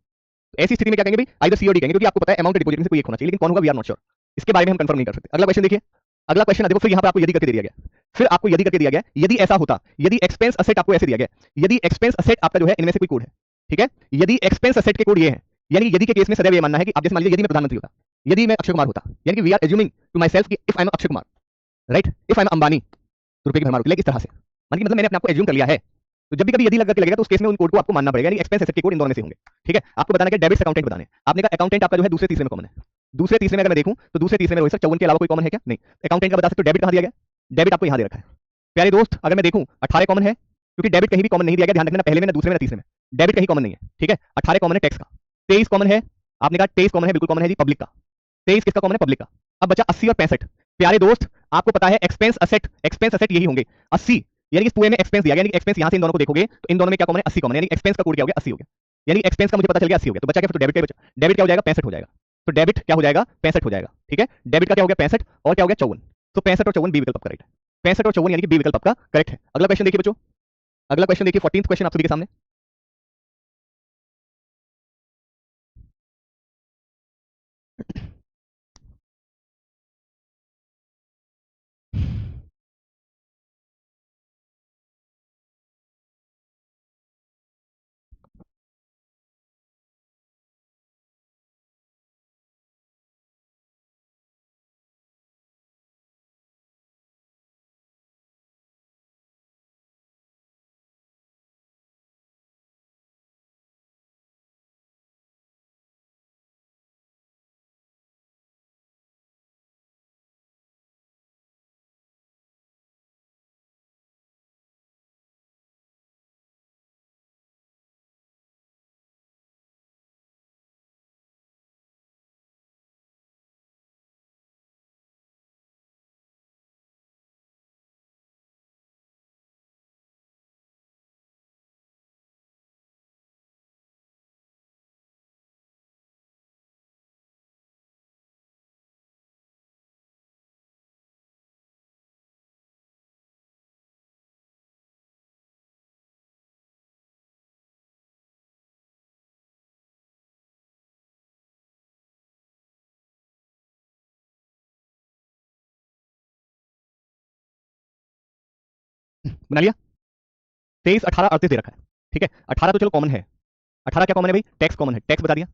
तो ऐसी स्थिति में क्या कहेंगे भाई? आइदर सी और डी कहेंगे, क्योंकि आपको पता है अमाउंट और डिपॉजिट में से कोई एक होना चाहिए, लेकिन कौन होगा वी आर नॉट श्योर। इसके बारे में हम कंफर्म नहीं कर सकते। अगला क्वेश्चन देखिए, अगला क्वेश्चन देखो, फिर यहाँ पे आपको यदि करके दे दिया गया, फिर आपको यदि करके दिया गया, यदि ऐसा होता, यदि एक्सपेंस असेट आपको ऐसे दिया गया, यदि एक्सपेंस असेट आपका जो है इनमें से कोई कोड है, ठीक है, यदि एक्सपेंस असेट के कोड ये है, यानी यदि के केस में सदैव ये मानना है कि आप जैसे मान लीजिए यदि मैं प्रधानमंत्री होता, यदि मैं अक्षय कुमार होता, यानी कि we are assuming to myself कि if I am Akshay Kumar, right, if I am Ambani, तो रुपए की भरमार होती है इस तरह से, मान मतलब मैंने अपने आपको एज्यूम कर लिया है। तो जब भी कभी यदि लग करके लगेगा तो उस केस में उन कोड को आपको मानना पड़ेगा, यानी एक्सपेंस एसेट के कोड इन दोनों में से होंगे। ठीक है, आपको बताना है डेबिट अकाउंटेंट बताने। आपने कहा अकाउंटेंट आपका जो है दूसरे तीसरे में कॉमन है। दूसरे तीसरे में अगर मैं देखूं तो दूसरे तीसरे में रोहित सर 54 के अलावा कोई कॉमन है क्या? नहीं। अकाउंटेंट का बता सकते हो, डेबिट कहां दिया गया? डेबिट आपको यहां दे रखा है। प्यारे दोस्त अगर मैं देखूं 18 कॉमन है, क्योंकि डेबिट कहीं भी कॉमन नहीं दिया गया, ध्यान रखना, पहले में ना दूसरे में ना तीसरे में, डेबिट कहीं कॉमन नहीं है। ठीक है, 18 कॉमन है टैक्स का। 23 कॉमन है, आपने कहा 23 कॉमन है, बिल्कुल कॉमन है जी पब्लिक का। 23 किसका कॉमन है? पब्लिक का। अब बचा 80 और 65। प्यारे दोस्त आपको पता है एक्सपेंस असेट यही होंगे 80, यानी कि इस पूरे में एक्सपेंस दिया गया, यानी एक्सपेंस यहां से इन दोनों को देखोगे तो इन दोनों में क्या कॉमन है? 80 कॉमन है, यानी एक्सपेंस का कोड क्या हो गया? 80 हो गया। यानी एक्सपेंस का मुझे पता चल गया 80 हो गया, तो बचा क्या? तो डेबिट का बचा, डेबिट क्या हो जाएगा? 65 हो जाएगा। तो डेबिट क्या हो जाएगा? 65 हो जाएगा। ठीक है, डेबिट का क्या हो गया? 65 और क्या हो गया? 54। तो 65 और 54 बी विकल्प करेक्ट है। 65 और 54 यानी कि बी विकल्प आपका करेक्ट है। अगला क्वेश्चन देखिए बच्चों, अगला क्वेश्चन देखिए, 14th क्वेश्चन आप सभी के सामने। बना लिया। 23, 18, 38 दे रखा है, ठीक है। 18 तो चलो कॉमन है, 18 क्या कॉमन है भाई, टैक्स कॉमन है, टैक्स बता दिया।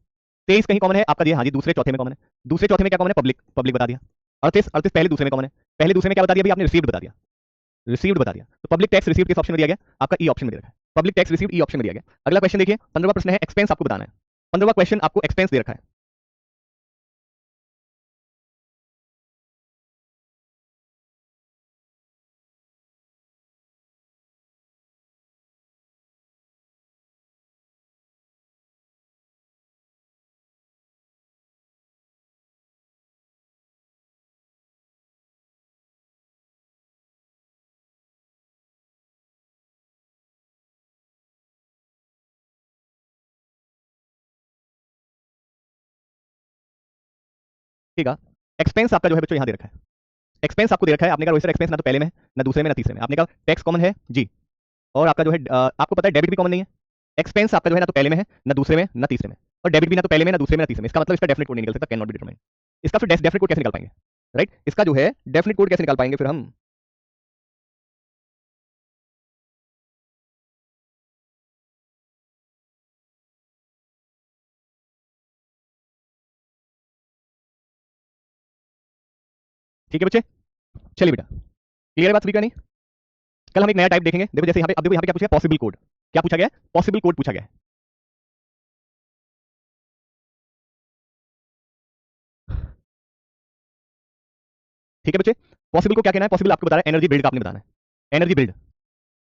23 कहीं कॉमन है आपका दिया, हाँ जी, दूसरे चौथे में कॉमन है। दूसरे चौथे में क्या कॉमन है, पब्लिक, पब्लिक बता दिया। 38, 38 पहले दूसरे में कॉमन है, पहले दूसरे में क्या बता दिया भाई आपने, रिसीव्ड बता दिया, रिसीव्ड बता दिया। तो पब्लिक टैक्स रिसीव्ड किस ऑप्शन में दिया गया, आपका ई ऑप्शन में दिया गया है, public tax received E option में दिया गया। अगला क्वेश्चन देखिए, 15वां प्रश्न है, एक्सपेंस आपको बताना है। 15वां क्वेश्चन आपको एक्सपेंस दे रखा है। ठीक है, एक्सपेंस आपका जो है बच्चों यहाँ दे रखा है, एक्सपेंस आपको दे रखा है। आपने कहा रोहित सर एक्सपेंस ना तो पहले में है, ना दूसरे में, ना तीसरे में। आपने कहा टैक्स कॉमन है जी, और आपका जो है आपको पता है डेबिट भी कॉमन नहीं है। एक्सपेंस आपका जो है ना तो पहले में है, ना दूसरे में, ना तीसरे में, और डेबिट भी ना तो पहले में, ना दूसरे में, ना तीसरे में। इसका मतलब इसका डेफिनेट कोड नहीं निकल सकता, कैन नॉट बी डिटरमाइंड। इसका फिर डेफिनेट कोड कैसे निकाल पाएंगे, राइट? इसका जो है डेफिनेट कोड कैसे निकाल पाएंगे फिर हम? ठीक है बच्चे, चलिए बेटा, क्लियर है बात सभी का? नहीं, कल हम एक नया टाइप देखेंगे। देखो जैसे यहाँ पे, अब देखो यहाँ पे क्या पूछा है, पॉसिबल कोड। क्या पूछा गया है, पॉसिबल कोड पूछा गया है। ठीक है बच्चे, पॉसिबल को क्या कहना है, पॉसिबल आपको बता रहा है एनर्जी बिल्ड का आपने बताना है, एनर्जी बिल्ड।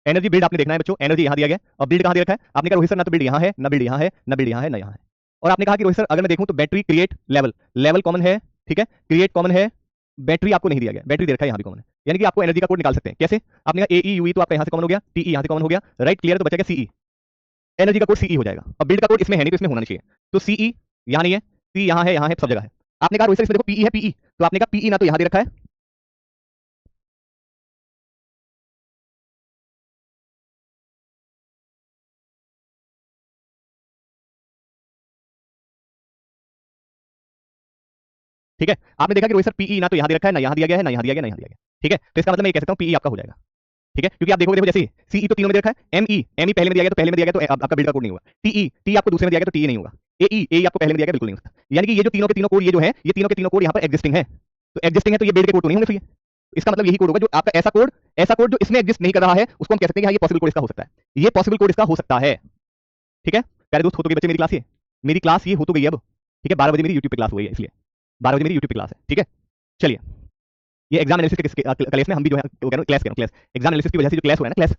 एनर्जी बिल्ड आपने देखना है बच्चों, एनर्जी यहाँ दिया गया और बिल्ड कहाँ दे रखा है। आपने कहा रोहित सर ना तो बिल्ड यहाँ है, ना बिल्ड यहाँ है, ना बिल्ड यहाँ है, ना यहाँ है। और आपने कहा कि रोहित सर अगर मैं देखूं तो battery, create, level, level common है, ठीक है, क्रिएट कॉमन है, बैटरी आपको नहीं दिया गया, बैटरी दे रखा है यहाँ भी कॉमन है। यानी कि आपको एनर्जी का कोड निकाल सकते हैं कैसे। आपने कहा ए ई यू ई तो आपका यहाँ से कॉमन हो गया, टी ई यहाँ से कॉमन हो गया, राइट, क्लियर। तो बचेगा सीई, एनर्जी का कोड सीई हो जाएगा। अब बिल्ड का कोड इसमें है नहीं तो इसमें होना नहीं चाहिए, तो सीई यहाँ नहीं है, सी यहाँ है, सब जगह है। आपने कहा रोहित सर इसमें देखो पीई है, पीई, तो आपने कहा पीई ना तो यहाँ दे रखा है, ठीक है। आपने देखा कि रोहित सर पीई ना तो यहाँ दे रखा है, ना यहाँ दिया गया है, ना यहाँ दिया गया, ना यहाँ दिया गया, ठीक है। तो इसका मतलब मैं ये कह सकता हूँ पीई आपका हो जाएगा, ठीक है। क्योंकि आप देखोगे, देखो जैसे सीई तो तीनों में दे रखा है, एमई, एमई पहले में दिया गया तो पहले में दिया गया, तो आपका बिल्ड का कोड नहीं होगा। टीई, टी आपको दूसरे में दिया गया तो टी नहीं होगा। एई, ए आपको पहले में दिया गया, बिल्कुल नहीं होगा। यानी कि ये जो तीनों के तीनों कोड, ये जो है, ये तीनों के तीनों कोड यहाँ पर एग्जिस्टिंग है, तो एग्जिस्टिंग है तो ये बिल्ड के कोड तो नहीं होंगे फिर ये। इसका मतलब यही कोड होगा जो आपका ऐसा कोड, ऐसा कोड जो इसमें एग्जिस्ट नहीं कर रहा है, उसको हम कह सकते हैं कि हाँ ये पॉसिबल कोड इसका हो सकता है, ये पॉसिबल कोड इसका हो सकता है, ठीक है। प्यारे दोस्त, हो तो गई बच्चे मेरी क्लास, ये मेरी क्लास ये हो तो गई अब, ठीक है। 12 बजे मेरी यूट्यूब पे क्लास हो गई है, इसलिए 12 बजे मेरी यूट्यूब पे क्लास है, ठीक है। चलिए, ये एग्जाम एनालिसिस के क्लास में हम भी जो है क्लास कह रहा हूँ, क्लास एग्जाम एनालिसिस की वजह से जो क्लास हो रहा है ना, क्लास,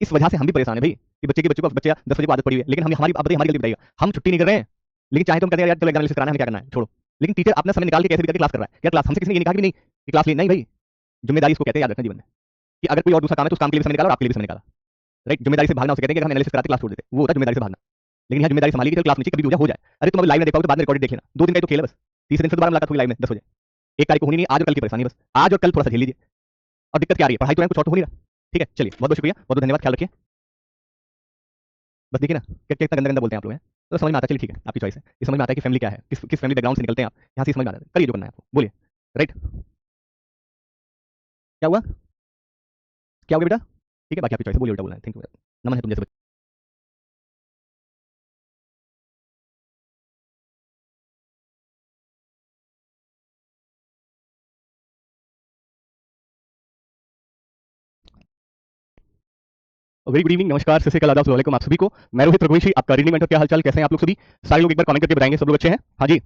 इस वजह से हम भी परेशान है भाई कि बच्चे को 10 बजे को आदत पड़ी हुई है। लेकिन हम हमारी, अब बताइए हमारी गलती बताइएगा, हम छुट्टी नहीं कर रहे हैं, लेकिन चाहे तो हम कहते हैं यार चलो एग्जाम एनालिसिस कराना है, हमें क्या करना है, छोड़ो। लेकिन टीचर अपना समय निकाल के कैसे भी करके क्लास कर रहा है, क्या क्लास, हमसे किसी ने ये नहीं कहा कि नहीं कि क्लास ले, नहीं भाई, जिम्मेदारी इसको कहते हैं, याद रखना जीवन में, कि अगर कोई और दूसरा काम है तो उस काम के लिए भी समय निकाला और आपके लिए भी समय निकाला, राइट। जिम्मेदारी से भागना उसे कहते हैं कि हम एनालिसिस कराते क्लास छोड़ देते, वो होता है जिम्मेदारी से भागना। लेकिन यहाँ जिम्मेदारी संभाली कि क्लास नीचे कभी भी हो जाए। अरे तुम अगर लाइव में देखोगे तो बाद में रिकॉर्डेड देख लेना, 2 दिन का तो खेल है बस, तीसरे दिन से दोबारा मुलाकात होगी लाइव में 10 बजे। 1 तारीख को होनी नहीं, आज और कल की परेशानी बस, आज और कल थोड़ा सा झेल लीजिए। और दिक्कत क्या आ रही है, पढ़ाई तो कुछ और तो हो नहीं रहा, ठीक है। चलिए, बहुत बहुत शुक्रिया, बहुत बहुत धन्यवाद, ख्याल रखिए। बस देखिए ना कितना गंदा गंदा बोलते हैं आप लोग हैं, तो समझ में आता है, चलिए ठीक है, आपकी चॉइस है। ये समझ में आता है कि फैमिली क्या है, किस फैमिली बैकग्राउंड से निकलते हैं आप, यहाँ से समझ में आता है। करिए जो करना है आपको, बोलिए, राइट। क्या हुआ, क्या हो गया बेटा, ठीक है, बाकी आपकी चॉइस है, बोलिए, उल्टा बोलना है, थैंक यू, नमन है तुम जैसे बच्चे। वेरी गुड इवनिंग, नमस्कार, सत श्री अकाल, आदाब, अस्सलाम वालेकुम आप सभी को। मैं रोहित रघुवंशी, आपका रीडिंग मेंटर। क्या हालचाल, कैसे हैं आप लोग सभी? सारे लोग एक बार कमेंट करके बताएंगे, सब लोग अच्छे हैं? हाँ जी,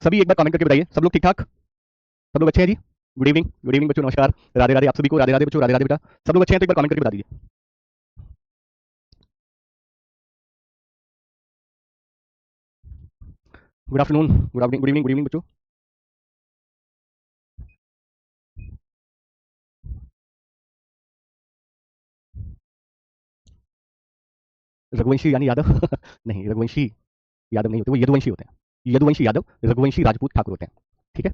सभी एक बार कमेंट करके बताइए, सब लोग ठीक ठाक, सब लोग अच्छे हैं जी। गुड इवनिंग, गुड इवनिंग बच्चों, नमस्कार, राधे राधे आप सभी को, राधे राधे बच्चों, राधे राधे बेटा। सब लोग अच्छे हैं तो एक बार कमेंट करके बता दीजिए। Good afternoon, good afternoon, good evening, good evening बच्चों। रघुवंशी यानी यादव नहीं, रघुवंशी यादव नहीं होते, वो यदुवंशी होते हैं। यदुवंशी यादव, रघुवंशी राजपूत ठाकुर होते हैं, ठीक है।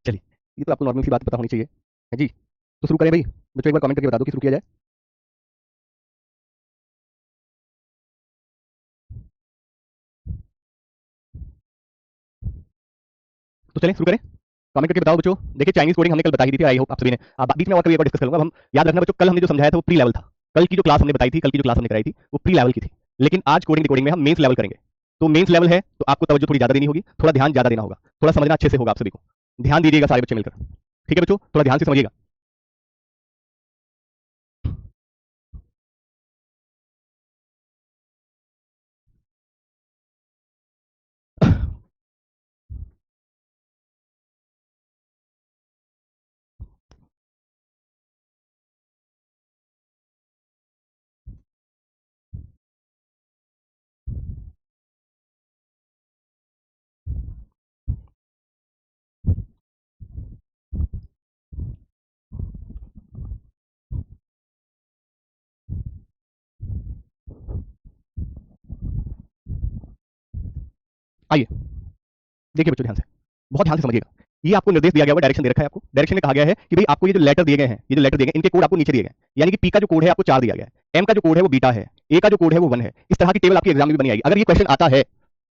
चलिए, ये तो आपको नॉर्मल सी बात पता होनी चाहिए, है जी। तो शुरू करें भाई बच्चों, एक बार कमेंट करके बता दो कि शुरू किया जाए। तो चलें शुरू करें। कमेंट करके बताओ बच्चों। देखिए चाइनीज कोडिंग हमने कल बता ही दी थी, आई होप आप सभी ने। अब बीच में और कभी एक बार डिस्कस करूंगा। हम याद रखना बच्चों, कल हमने जो समझाया था वो प्री लेवल था। कल की जो क्लास हमने बताई थी, कल की जो क्लास हमने कराई थी वो प्री लेवल की थी। लेकिन आज कोडिंग डिकोडिंग में हम मेंस लेवल करेंगे। तो मेंस लेवल है तो आपको तवज्जो थोड़ी ज्यादा देनी होगी, थोड़ा ध्यान ज्यादा देना होगा, थोड़ा समझना अच्छे से होगा आप सभी को। ध्यान दीजिएगा सारे बच्चे मिलकर, ठीक है बच्चों, थोड़ा ध्यान से समझिएगा। आइए देखिए बच्चों ध्यान से, बहुत ध्यान से समझिएगा। ये आपको निर्देश दिया गया हुआ, डायरेक्शन दे रखा है आपको। डायरेक्शन में कहा गया है कि भाई आपको ये जो लेटर दिए गए हैं, ये जो लेटर दिए गए इनके कोड आपको नीचे दिए गए। यानी कि पी का जो कोड है आपको 4 दिया गया है, एम का जो कोड है वो बीटा है, ए का जो कोड है वो 1 है। इस तरह की टेबल आपकी एग्जाम में भी बनी आएगी अगर ये क्वेश्चन आता है,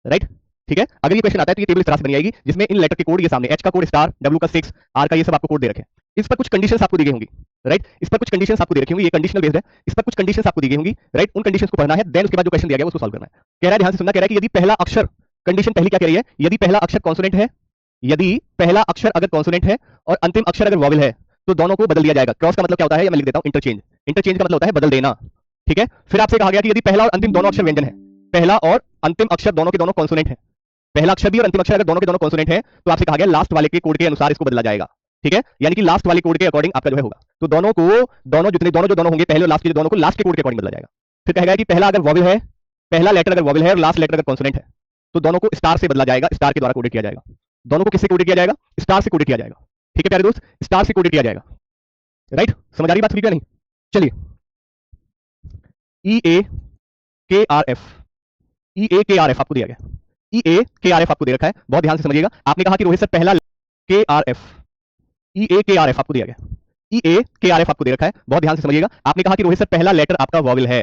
राइट। ठीक है, अगर ये क्वेश्चन आता है तो ये टेबल इस तरह से बनी आएगी जिसमें इन लेटर के कोड ये सामने, एच का कोड स्टार, डब्ल्यू का 6, आर का ये सब आपको कोड दे रखे हैं। इस पर कुछ कंडीशंस आपको दी गई होंगी, राइट। इस पर कुछ कंडीशंस आपको दे रखी होंगी, ये कंडीशनल बेस्ड है। इस पर कुछ कंडीशंस आपको दी गई होंगी, राइट। उन कंडीशंस को पढ़ना है, देन उसके बाद जो क्वेश्चन दिया गया है उसको सॉल्व करना है। कह रहा है ध्यान से सुनना, कह रहा है कि यदि पहला अक्षर, कंडीशन पहली क्या कह रही है, यदि पहला अक्षर कॉन्सोनेंट है, यदि पहला अक्षर अगर कॉन्सोनेंट है और अंतिम अक्षर अगर वॉवेल है तो दोनों को बदल दिया जाएगा। क्रॉस का मतलब क्या होता है, मैं लिख देता हूं, इंटरचेंज। इंटरचेंज का मतलब होता है बदल देना, ठीक है। फिर आपसे कहा गया कि यदि पहला और अंतिम दोनों अक्षर व्यंजन है, पहला और अंतिम अक्षर दोनों के दोनों कॉन्सोनेंट है, पहला अक्षर भी और अंतिम अक्षर अगर दोनों के दोनों कॉन्सोनेंट है तो आपसे कहा गया लास्ट वाले के कोड के अनुसार इसको बदला जाएगा, ठीक है। यानी कि लास्ट वाले कोड के अकॉर्डिंग आपका जो है होगा। तो दोनों को, दोनों जो दोनों होंगे पहले और लास्ट के, दोनों को लास्ट के कोड के अकॉर्डिंग बदला जाएगा। फिर कहेगा कि पहला अगर वॉवेल है, पहला लेटर अगर वॉवेल है और लास्ट लेटर अगर कॉन्सोनेंट है तो दोनों को स्टार से बदला जाएगा, स्टार के द्वारा कोडेड किया जाएगा। दोनों को किससे कोडेड किया जाएगा, स्टार से कोडेड किया जाएगा, ठीक है प्यारे दोस्त, स्टार से कोडेड किया जाएगा, राइट। समझ आ रही बात सभी क्या नहीं। चलिए, ई ए के आर एफ, ई ए के आर एफ आपको दिया गया, ई ए के आर एफ आपको दे रखा है, बहुत ध्यान से समझिएगा। आपने कहा कि रोहित सर पहला के आर एफ, ई ए के आर एफ आपको दिया गया, ई ए के आर एफ आपको दे रखा है, बहुत ध्यान से समझिएगा। आपने कहा कि रोहित सर पहला लेटर आपका वॉवेल है,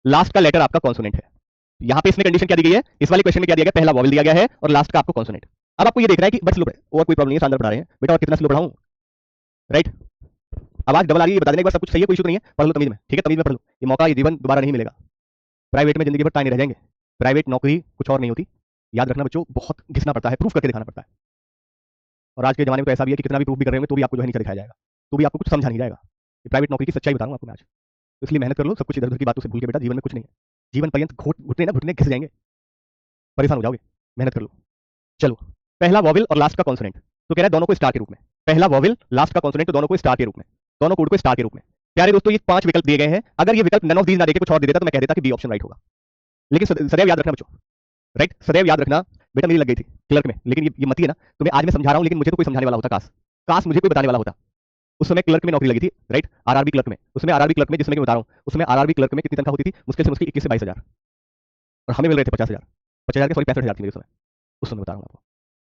लास्ट का लेटर आपका कॉन्सोनेंट है। यहां पे इसमें कंडीशन क्या दी गई है, इस वाले क्वेश्चन में क्या दिया गया, पहला वॉवेल दिया गया है और लास्ट का आपको कॉन्सोनेंट। अब आपको ये देखना है कि बट स्लो है, और कोई प्रॉब्लम नहीं है, शानदार पढ़ा रहे हैं बेटा, और कितना स्लो पढ़ाऊं, राइट। आवाज डबल आ रही है, बता देने एक बार, सब कुछ सही है, कोई इशू नहीं है, पढ़ लो तमीज में, ठीक है, तमीज में पढ़ लो। ये मौका, ये जीवन दोबारा नहीं मिलेगा। प्राइवेट में जिंदगी भर टाइम नहीं रह जाएंगे। प्राइवेट नौकरी कुछ और नहीं होती, याद रखना बच्चों, बहुत घिसना पड़ता है, प्रूफ करके दिखाना पड़ता है। और आज के जमाने में तो ऐसा भी है कि कितना भी प्रूफ भी कर रहे होंगे तो भी आपको जो है नीचे दिखाया जाएगा, तो भी आपको कुछ समझा नहीं जाएगा। ये प्राइवेट नौकरी की सच्चाई बता रहा हूं आपको मैं आज। तो इसलिए मेहनत कर लो, सब कुछ इधर उधर की बातों से भूल के बेटा, जीवन में कुछ नहीं है। जीवन पर्यंत घुटने ना घुटने घिस जाएंगे, परेशान हो जाओगे। मेहनत कर लो। चलो, पहला वॉवेल और लास्ट का कॉन्सोनेंट, तो कह रहा है दोनों को स्टार के रूप में। पहला वॉवेल, लास्ट का कॉन्सोनेंट, तो दोनों को स्टार के रूप में, दोनों कोड को स्टार के रूप में। प्यारे दोस्तों, ये 5 विकल्प दिए गए हैं। अगर ये विकल्प नन ऑफ दीज ना देके कुछ और दे देता तो मैं कह देता कि बी ऑप्शन राइट होगा। लेकिन सदैव याद रखना बच्चों, राइट, सदैव याद रखना बेटा, मेरी लग गई थी क्लर्क में, लेकिन ये मत ही है ना, तुम्हें आज मैं समझा रहा हूं, लेकिन मुझे तो कोई समझाने वाला होता, काश काश मुझे कोई बताने वाला होता। उस समय क्लर्क में नौकरी लगी थी, राइट, आरआरबी क्लर्क में। उसमें आरआरबी क्लर्क में, जिसमें मैं बता रहा हूं, उसमें आरआरबी क्लर्क में कितनी तनख्वाह होती थी, मुश्किल से मुश्किल 21 से 22 हजार, और हमें मिल रहे थे 50 हजार, 50 हजार के सॉरी 65 हजार थी मेरे समय, उस समय बता रहा हूँ आपको।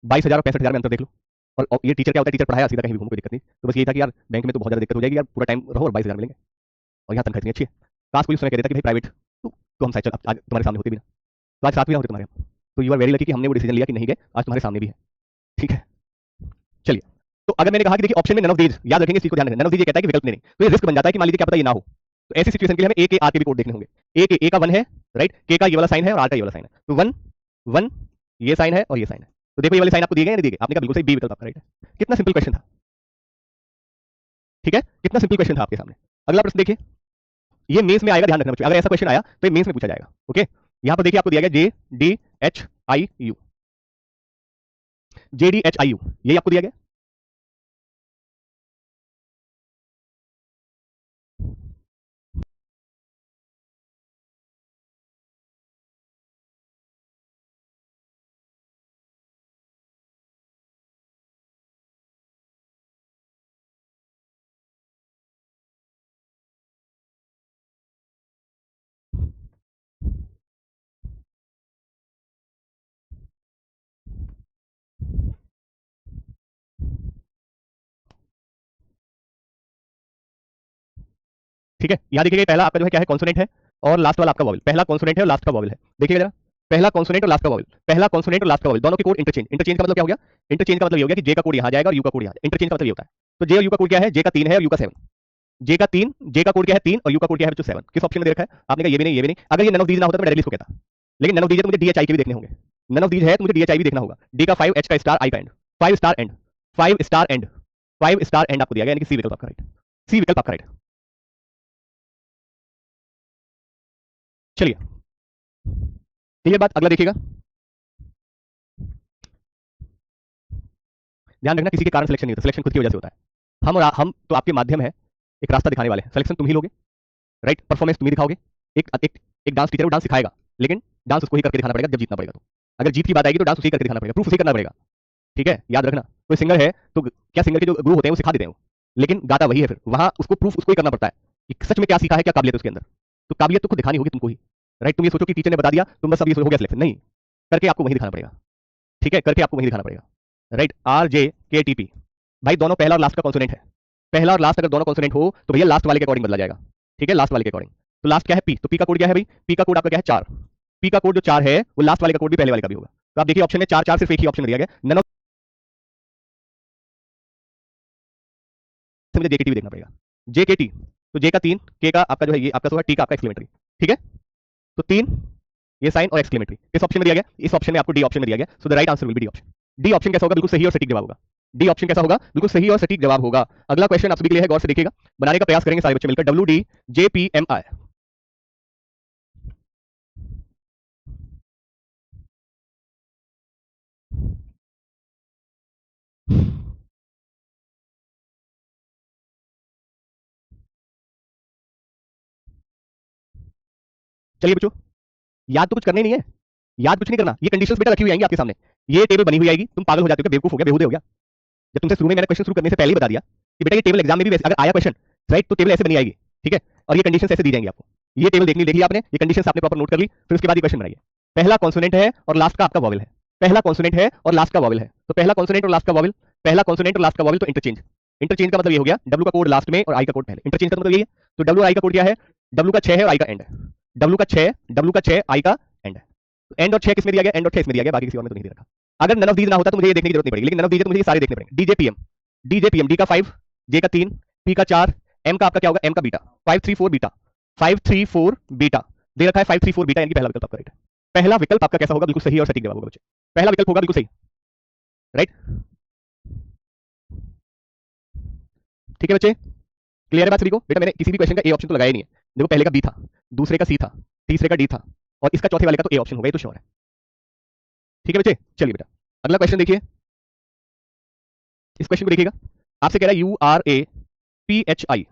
22 हजार और 65 हजार में अंतर देख लो। और ये टीचर क्या होता है, टीचर पढ़ाया सीधा कहीं भी घूमो, कोई दिक्कत नहीं। तो बस ये था कि यार बैंक में तो बहुत ज्यादा दिक्कत हो जाएगी यार, पूरा टाइम रहो और 22 हजार मिलेंगे, और यहाँ तनख्वाह इतनी अच्छी है। काश कोई उस समय कह देता कि भाई प्राइवेट तो हम शायद आज तुम्हारे सामने होते भी ना, तो आज साथ भी ना होते तुम्हारे हम। तो यू आर वेरी लकी कि हमने वो डिसीजन लिया कि नहीं गए, आज तुम्हारे सामने भी है, ठीक है। चलिए, तो अगर मैंने कहा कि देखिए ऑप्शन में नन ऑफ दीज, याद रखेंगे इस चीज को, ध्यान रखें, नन ऑफ दीज ये कहता है कि विकल्प नहीं, तो ये रिस्क बन जाता है कि मान लीजिए क्या पता ये ना हो। तो ऐसी सिचुएशन के लिए हमें ए के आर के भी कोड देखने होंगे। ए का 1 है, राइट, के का ये वाला साइन है और आर का ये वाला साइन है, तो 1 1 ये साइन है और ये साइन है। तो देखो ये वाले साइन आपको दिए गए या नहीं दिए गए, आपने कहा बिल्कुल सही, बी विकल्प आपका राइट है। कितना सिंपल क्वेश्चन था, ठीक है, कितना सिंपल क्वेश्चन था आपके सामने। अगला प्रश्न देखिए, ये मेंस में आएगा, ध्यान रखना बच्चों, अगर ऐसा क्वेश्चन आया तो ये मेंस में पूछा जाएगा, ओके। यहां पर देखिए आपको दिया गया J D H I U, J D H I U, यही आपको दिया गया। ठीक है, यहां देखिए पहला आपका जो है क्या है, कॉन्सोनेंट है और लास्ट वाला आपका वॉवेल, पहला कॉन्सोनेंट है और लास्ट का वॉवेल है। देखिएगा जरा, पहला कॉन्सोनेंट और लास्ट का वॉवल, पहला कॉन्सोनेंट और लास्ट का वॉवल दोनों के कोड इंटरचेंज, इंटरचेंज का मतलब क्या हो गया, इंटरचेंज का मतलब ये हो गया कि जे का कोड यहां जाएगा और यू का कोड यहां, इंटरचेंज का मतलब ये होता है। तो जे और यू का कोड क्या है, जे का 3 है और यू का 7, जे का 3, जे का कोड क्या है 3 और यू का कोड क्या है बच्चों 7। किस ऑप्शन में दे रखा है, आपने कहा ये भी नहीं ये भी नहीं, अगर ये नन ऑफ दीज ना होता तो मैं डायरेक्टली इसको कहता, लेकिन नन ऑफ दीज है तो मुझे डीएचआई के भी देखने होंगे, नन ऑफ दीज है तो मुझे डीएचआई भी देखना होगा। डी का 5, एच का स्टार, आई का and, 5 star and, 5 star and, 5 star and आपको दिया गया, यानी कि सी विकल्प आपका राइट, सी विकल्प आपका राइट। चलिए क्लियर बात, अगला देखिएगा, ध्यान रखना किसी के कारण सिलेक्शन नहीं होता, सिलेक्शन खुद की वजह से होता है। हम तो आपके माध्यम है, एक रास्ता दिखाने वाले हैं, सिलेक्शन तुम ही लोगे राइट, परफॉर्मेंस तुम ही दिखाओगे। एक डांस टीचर वो डांस सिखाएगा, लेकिन डांस उसको ही करके दिखाना पड़ेगा जब जीतना पड़ेगा। तो अगर जीत की बात आएगी तो डांस उसी करके दिखाना पड़ेगा, प्रूफ उसी करना पड़ेगा, ठीक है, याद रखना। कोई सिंगर है तो क्या सिंगर के जो गुरु होते हैं वो सिखा देते हैं, लेकिन गाता वही है, फिर वहां उसको प्रूफ उसको ही करना पड़ता है कि सच में क्या सीखा है, क्या काबिलियत है उसके अंदर। तो काबिलियत तो खुद दिखानी होगी तुमको ही राइट। तुम ये सोचो कि टीचर ने बता दिया तुम बस अब ये हो गया सिलेक्शन, नहीं, करके आपको वही दिखाना पड़ेगा, ठीक है, करके आपको वही दिखाना पड़ेगा राइट। आर जे के टी पी, भाई दोनों पहला और लास्ट का कॉन्सोनेंट है, पहला और लास्ट अगर दोनों कॉन्सोनेंट हो तो भैया लास्ट वाले के अकॉर्डिंग बदला जाएगा, ठीक है, लास्ट वाले के अकॉर्डिंग। तो लास्ट क्या है पी, तो पी का कोड क्या है भाई, पी का कोड आपका क्या है 4, पी का कोड जो 4 है वो लास्ट वाले का कोड भी पहले वाले का भी होगा। तो आप देखिए ऑप्शन में 4 4 सिर्फ एक ही ऑप्शन में दिया गया, नन ऑफ, मुझे जेकेटी भी देखना पड़ेगा, जेकेटी, तो जे का 3, के का आपका जो है ये आपका होगा, टी का आपका एक्सक्लेमेटरी, ठीक है। तो 3 ये साइन और एक्सक्लेमेटरी किस ऑप्शन में दिया गया, इस ऑप्शन में आपको डी ऑप्शन में दिया गया। So the right answer will be D option. D option कैसा होगा, बिल्कुल सही और सटीक जवाब होगा। डी ऑप्शन कैसा होगा, बिल्कुल सही और सटीक जवाब होगा। अगला क्वेश्चन आप सभी के लिए है, गौर से देखिएगा, बनाने का प्रयास करेंगे सारे बच्चे मिलकर। W D J P M I, चलिए बच्चों, याद तो कुछ करना ही नहीं है, याद कुछ नहीं करना, ये कंडीशंस बेटा रखी हुई आएंगी आपके सामने, ये टेबल बनी हुई आएगी, तुम पागल हो जाते हो, बेवकूफ हो गया, बेहुदे हो गया। जब तुमसे शुरू में मैंने क्वेश्चन शुरू करने से पहले ही बता दिया कि बेटा ये टेबल एग्जाम में भी अगर आया क्वेश्चन राइट तो टेबल ऐसे बनी आएगी, ठीक है, और ये कंडीशंस ऐसे दी जाएंगी आपको। ये टेबल देखनी देखी आपने, ये कंडीशंस आपने प्रॉपर नोट कर ली, फिर उसके बाद ये क्वेश्चन बनाइए। पहला कॉन्सोनेंट है और लास्ट का आपका वॉवल है, पहला कॉन्सोनेंट है और लास्ट का वॉवल है, तो पहला कॉन्सोनेंट और लास्ट का वॉवल, पहला कॉन्सोनेंट और लास्ट का वॉवल, तो इंटरचेंज, इंटरचेंज का मतलब ये हो गया डब्ल्यू का कोड लास्ट में और आई का कोड पहले, इंटरचेंज का मतलब ये है। तो डब्ल्यू और आई का कोड क्या है, डब्ल्यू का 6 है और आई का एंड है, डब्ल्यू का 6, डब्ल्यू का 6, आई का एंड है। एंड और 6 किसमें दिया गया, एंड और 6 इसमें दिया गया, बाकी किसी और में तो नहीं दे रखा। अगर नन ऑफ दीज ना होता तो मुझे ये देखने की जरूरत नहीं पड़ेगी, लेकिन नन ऑफ दीज है तो मुझे ये सारे देखने पड़ेंगे। डीजेपीएम, डीजेपीएम, डी का 5, जे का 3, पी का 4, एम का आपका क्या होगा, एम का बीटा, 534 बीटा, 534 बीटा दे रखा है, 534 बीटा, यानी कि पहला विकल्प आपका राइट है। पहला विकल्प आपका कैसा होगा, बिल्कुल सही और सटीक जवाब होगा बच्चे, पहला विकल्प होगा बिल्कुल सही राइट, ठीक है बच्चे, क्लियर है बात सभी को। बेटा मैंने किसी भी क्वेश्चन का ए ऑप्शन तो लगाया नहीं है, देखो पहले का बी था, दूसरे का सी था, तीसरे का डी था, और इसका चौथे वाले का तो ए ऑप्शन होगा, ये तो श्योर है, ठीक है बच्चे। चलिए बेटा अगला क्वेश्चन देखिए, इस क्वेश्चन को देखिएगा, आपसे कह रहा है U R A P H I,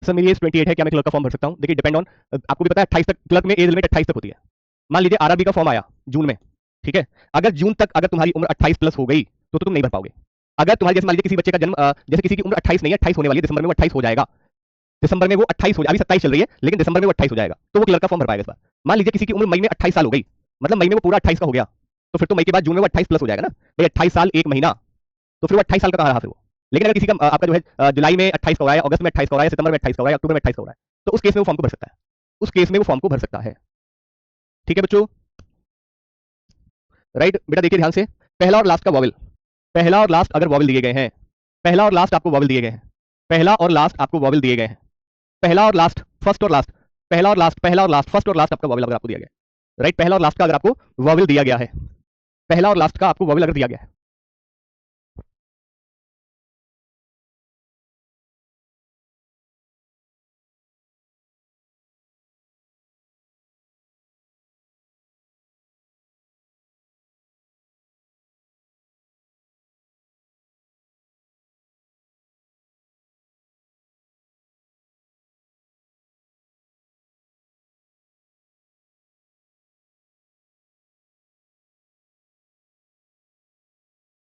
sir मेरी एज 28 है, क्या मैं क्लर्क का फॉर्म भर सकता हूं। देखिए डिपेंड ऑन, आपको भी पता है 28 तक क्लर्क में एज लिमिट 28 तक होती है। मान लीजिए आरआरबी का फॉर्म आया जून में, ठीक है, अगर जून तक अगर तुम्हारी उम्र 28 प्लस हो गई तो तुम नहीं भर पाओगे। अगर तुम्हारे जैसे मान लीजिए किसी बच्चे का जन्म जैसे किसी की उम्र 28 नहीं है, 28 होने वाली है, दिसंबर में वो 28 हो जाएगा, दिसंबर में वो 28 हो, अभी 27 चल रही है लेकिन दिसंबर में वो 28 हो जाएगा, तो वो क्लर्क का फॉर्म भर पाएगा इस बार। मान लीजिए किसी की उम्र मई में 28 साल हो गई, मतलब मई में वो पूरा 28 का हो गया, तो फिर तो मई के बाद जून में वो 28 प्लस हो जाएगा ना भाई, 28 साल 1 महीना, तो फिर वो 28 साल का कहाँ रहा फिर वो। लेकिन अगर किसी का आपका जो है जुलाई में 28 का हो रहा है, अगस्त में 28 का हो रहा है, सितंबर में 28 का हो रहा है, अक्टूबर में 28 का हो रहा है, तो उस केस में वो फॉर्म को भर सकता है, उस केस में वो फॉर्म को भर सकता है, ठीक है बच्चों राइट। बेटा देखिए ध्यान से, पहला और लास्ट का वॉवल, पहला और लास्ट अगर वॉवल दिए गए हैं, पहला और लास्ट आपको वॉवल दिए गए हैं, पहला और लास्ट आपको वॉवल दिए गए हैं, पहला और लास्ट, फर्स्ट और लास्ट, पहला और लास्ट, पहला और लास्ट, फर्स्ट और लास्ट आपका वॉवल अगर आपको दिया गया है राइट, पहला और लास्ट का अगर आपको वॉवल दिया गया है, पहला और लास्ट का आपको वॉवल अगर दिया गया है,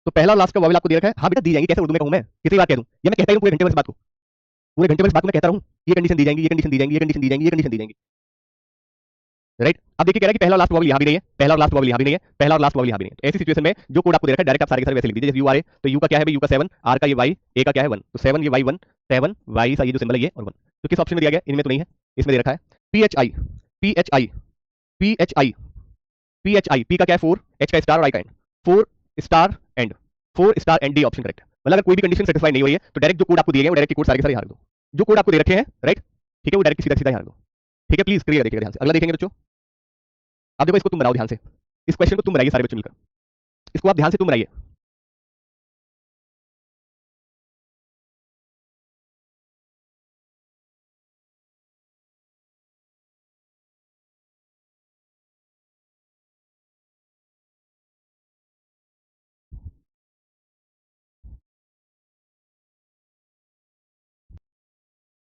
तो पहला और लास्ट का वॉवल आपको दे रखा है, हाँ बेटा दी जाएंगी, कैसे उर्दू में कहूं मैं, किसी बात कह दूं, या मैं कहता ही हूं पूरे घंटे में इस बात को, पूरे घंटे में इस बात को मैं कहता रहूं, ये कंडीशन दी जाएंगी, ये कंडीशन दी जाएंगी, ये कंडीशन दी जाएंगी, ये कंडीशन दी जाएंगी, राइट। अब देखिए कह रहा है कि पहला और लास्ट प्रोबेबल यहाँ भी नहीं है, पहला और लास्ट प्रोबेबल यहाँ भी नहीं है, पहला और लास्ट प्रोबेबल यहाँ भी नहीं है। तो ऐसी सिचुएशन में जो कोड आपको दे रखा है डायरेक्ट आप सारे के सारे वैसे लिख दीजिए। जैसे यू आर ए, तो यू का क्या है भाई, यू का 7, आर का ये वाई, ए का क्या है 1, तो 7 ये वाई 1, 7 वाई सा ये जो सिंबल है ये और 1। तो किस ऑप्शन में दिया गया, इनमें तो नहीं है, इसमें दे रखा है पी एच आई, पी एच आई, पी एच आई, पी एच आई, पी का क्या है 4, एच का स्टार और आई का and, 4 star and, 4 star and, D option correct है। मतलब अगर कोई भी कंडीशन सेटिस्फाई नहीं हो रही है तो डायरेक्ट जो कोड आपको दिए गए वो डायरेक्ट कोड सारे के सारे यहाँ रख दो, जो कोड आपको दे रखे हैं राइट, ठीक है, वो डायरेक्ट सीधा सीधा यहाँ रख दो। ठीक है, प्लीज क्लियर देखिएगा ध्यान से। अगला देखेंगे बच्चों, अब देखो इसको तुम बनाओ ध्यान से, इस क्वेश्चन को तुम बनाइए सारे बच्चों मिलकर, इसको आप ध्यान से तुम बनाइए।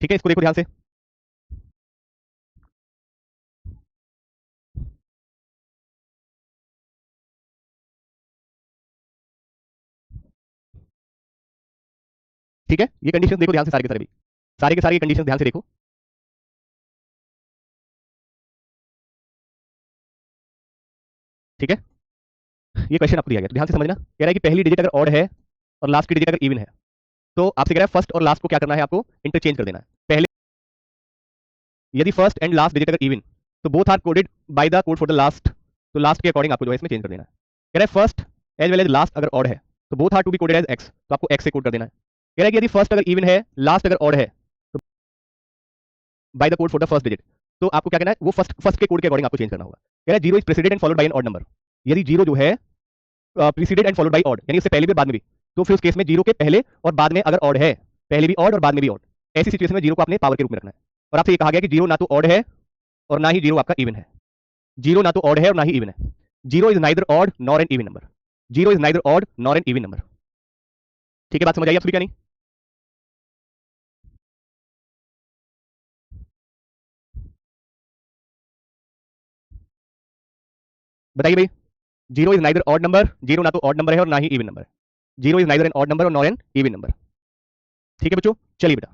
ठीक है, इसको देखो ध्यान से। ठीक है, ये कंडीशन देखो ध्यान से सारे के सारे भी, सारे के सारे ये कंडीशन ध्यान से देखो। ठीक है, ये क्वेश्चन आपको दिया गया तो ध्यान से समझना। कह रहा है कि पहली डिजिट अगर ऑड है और लास्ट की डिजिट अगर इवन है, तो आपसे कह रहा है फर्स्ट और लास्ट को क्या करना है, आपको इंटरचेंज कर देना है। पहले यदि फर्स्ट एंड लास्ट डिजिट अगर इवन, तो both are coded by the code for the last, तो लास्ट के अकॉर्डिंग आपको जो है इसमें चेंज कर देना है। कह रहा है first as well as last अगर ऑड है तो both are to be coded as X, तो आपको एक्स से कोड कर देना है। कह रहा है कि यदि फर्स्ट अगर इवन है, लास्ट अगर ऑड है, तो by the code for the first digit, तो आपको क्या करना है, वो फर्स्ट फर्स्ट के कोड के अकॉर्डिंग आपको चेंज करना होगा। कह रहा है zero is preceded and followed by an odd number, यदि जीरो जो है preceded and followed by odd, यानी उससे पहले भी बाद में भी, तो फिर उस केस में जीरो के पहले और बाद में अगर ऑड है, पहले भी ऑड और बाद में भी ऑड, ऐसी सिचुएशन में जीरो को आपने पावर के रूप में रखना है। और आपसे ये कहा गया कि जीरो ना तो ऑड है और ना ही जीरो आपका इवन है, जीरो ना तो ऑड है और ना ही इवन है, zero is neither odd nor an even number, zero is neither odd nor an even number. ठीक है, बात समझ आई आप सभी क्या नहीं? बताइए भाई, zero is neither odd number, zero ना तो ऑड नंबर है और ना ही इवन नंबर है, zero is neither an odd number और नॉर एन इवन नंबर। ठीक है बच्चों, चलिए बेटा,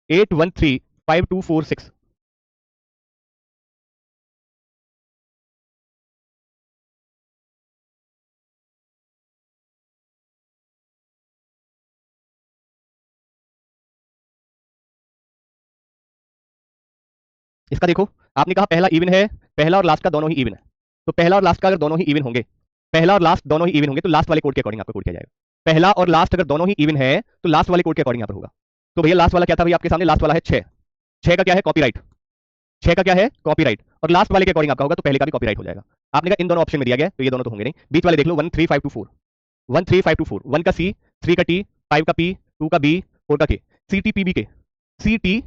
81352246, इसका देखो, आपने कहा पहला इवन है, पहला और लास्ट का दोनों ही इवन है, तो पहला और लास्ट का अगर दोनों ही इवन होंगे, पहला और लास्ट दोनों ही इवन होंगे, तो लास्ट वाले कोड के अकॉर्डिंग आपका कोड किया जाएगा। पहला और लास्ट अगर दोनों ही इवन है तो लास्ट वाले कोड के अकॉर्डिंग यहाँ पर होगा। तो भैया लास्ट वाला क्या था भैया आपके सामने, लास्ट वाला है 6, 6 का क्या है कॉपीराइट, 6 का क्या है कॉपीराइट, और लास्ट वाले के अकॉर्डिंग आपका होगा तो पहले का भी कॉपीराइट हो जाएगा। आपने कहा इन दोनों ऑप्शन में दिया गया तो ये दोनों तो होंगे नहीं, बीच वाले देख लो 13524, 13524, 1 का सी, 3 का टी, 5 का पी, 2 का बी, 4 का के, सी टी पी बी के, सी टी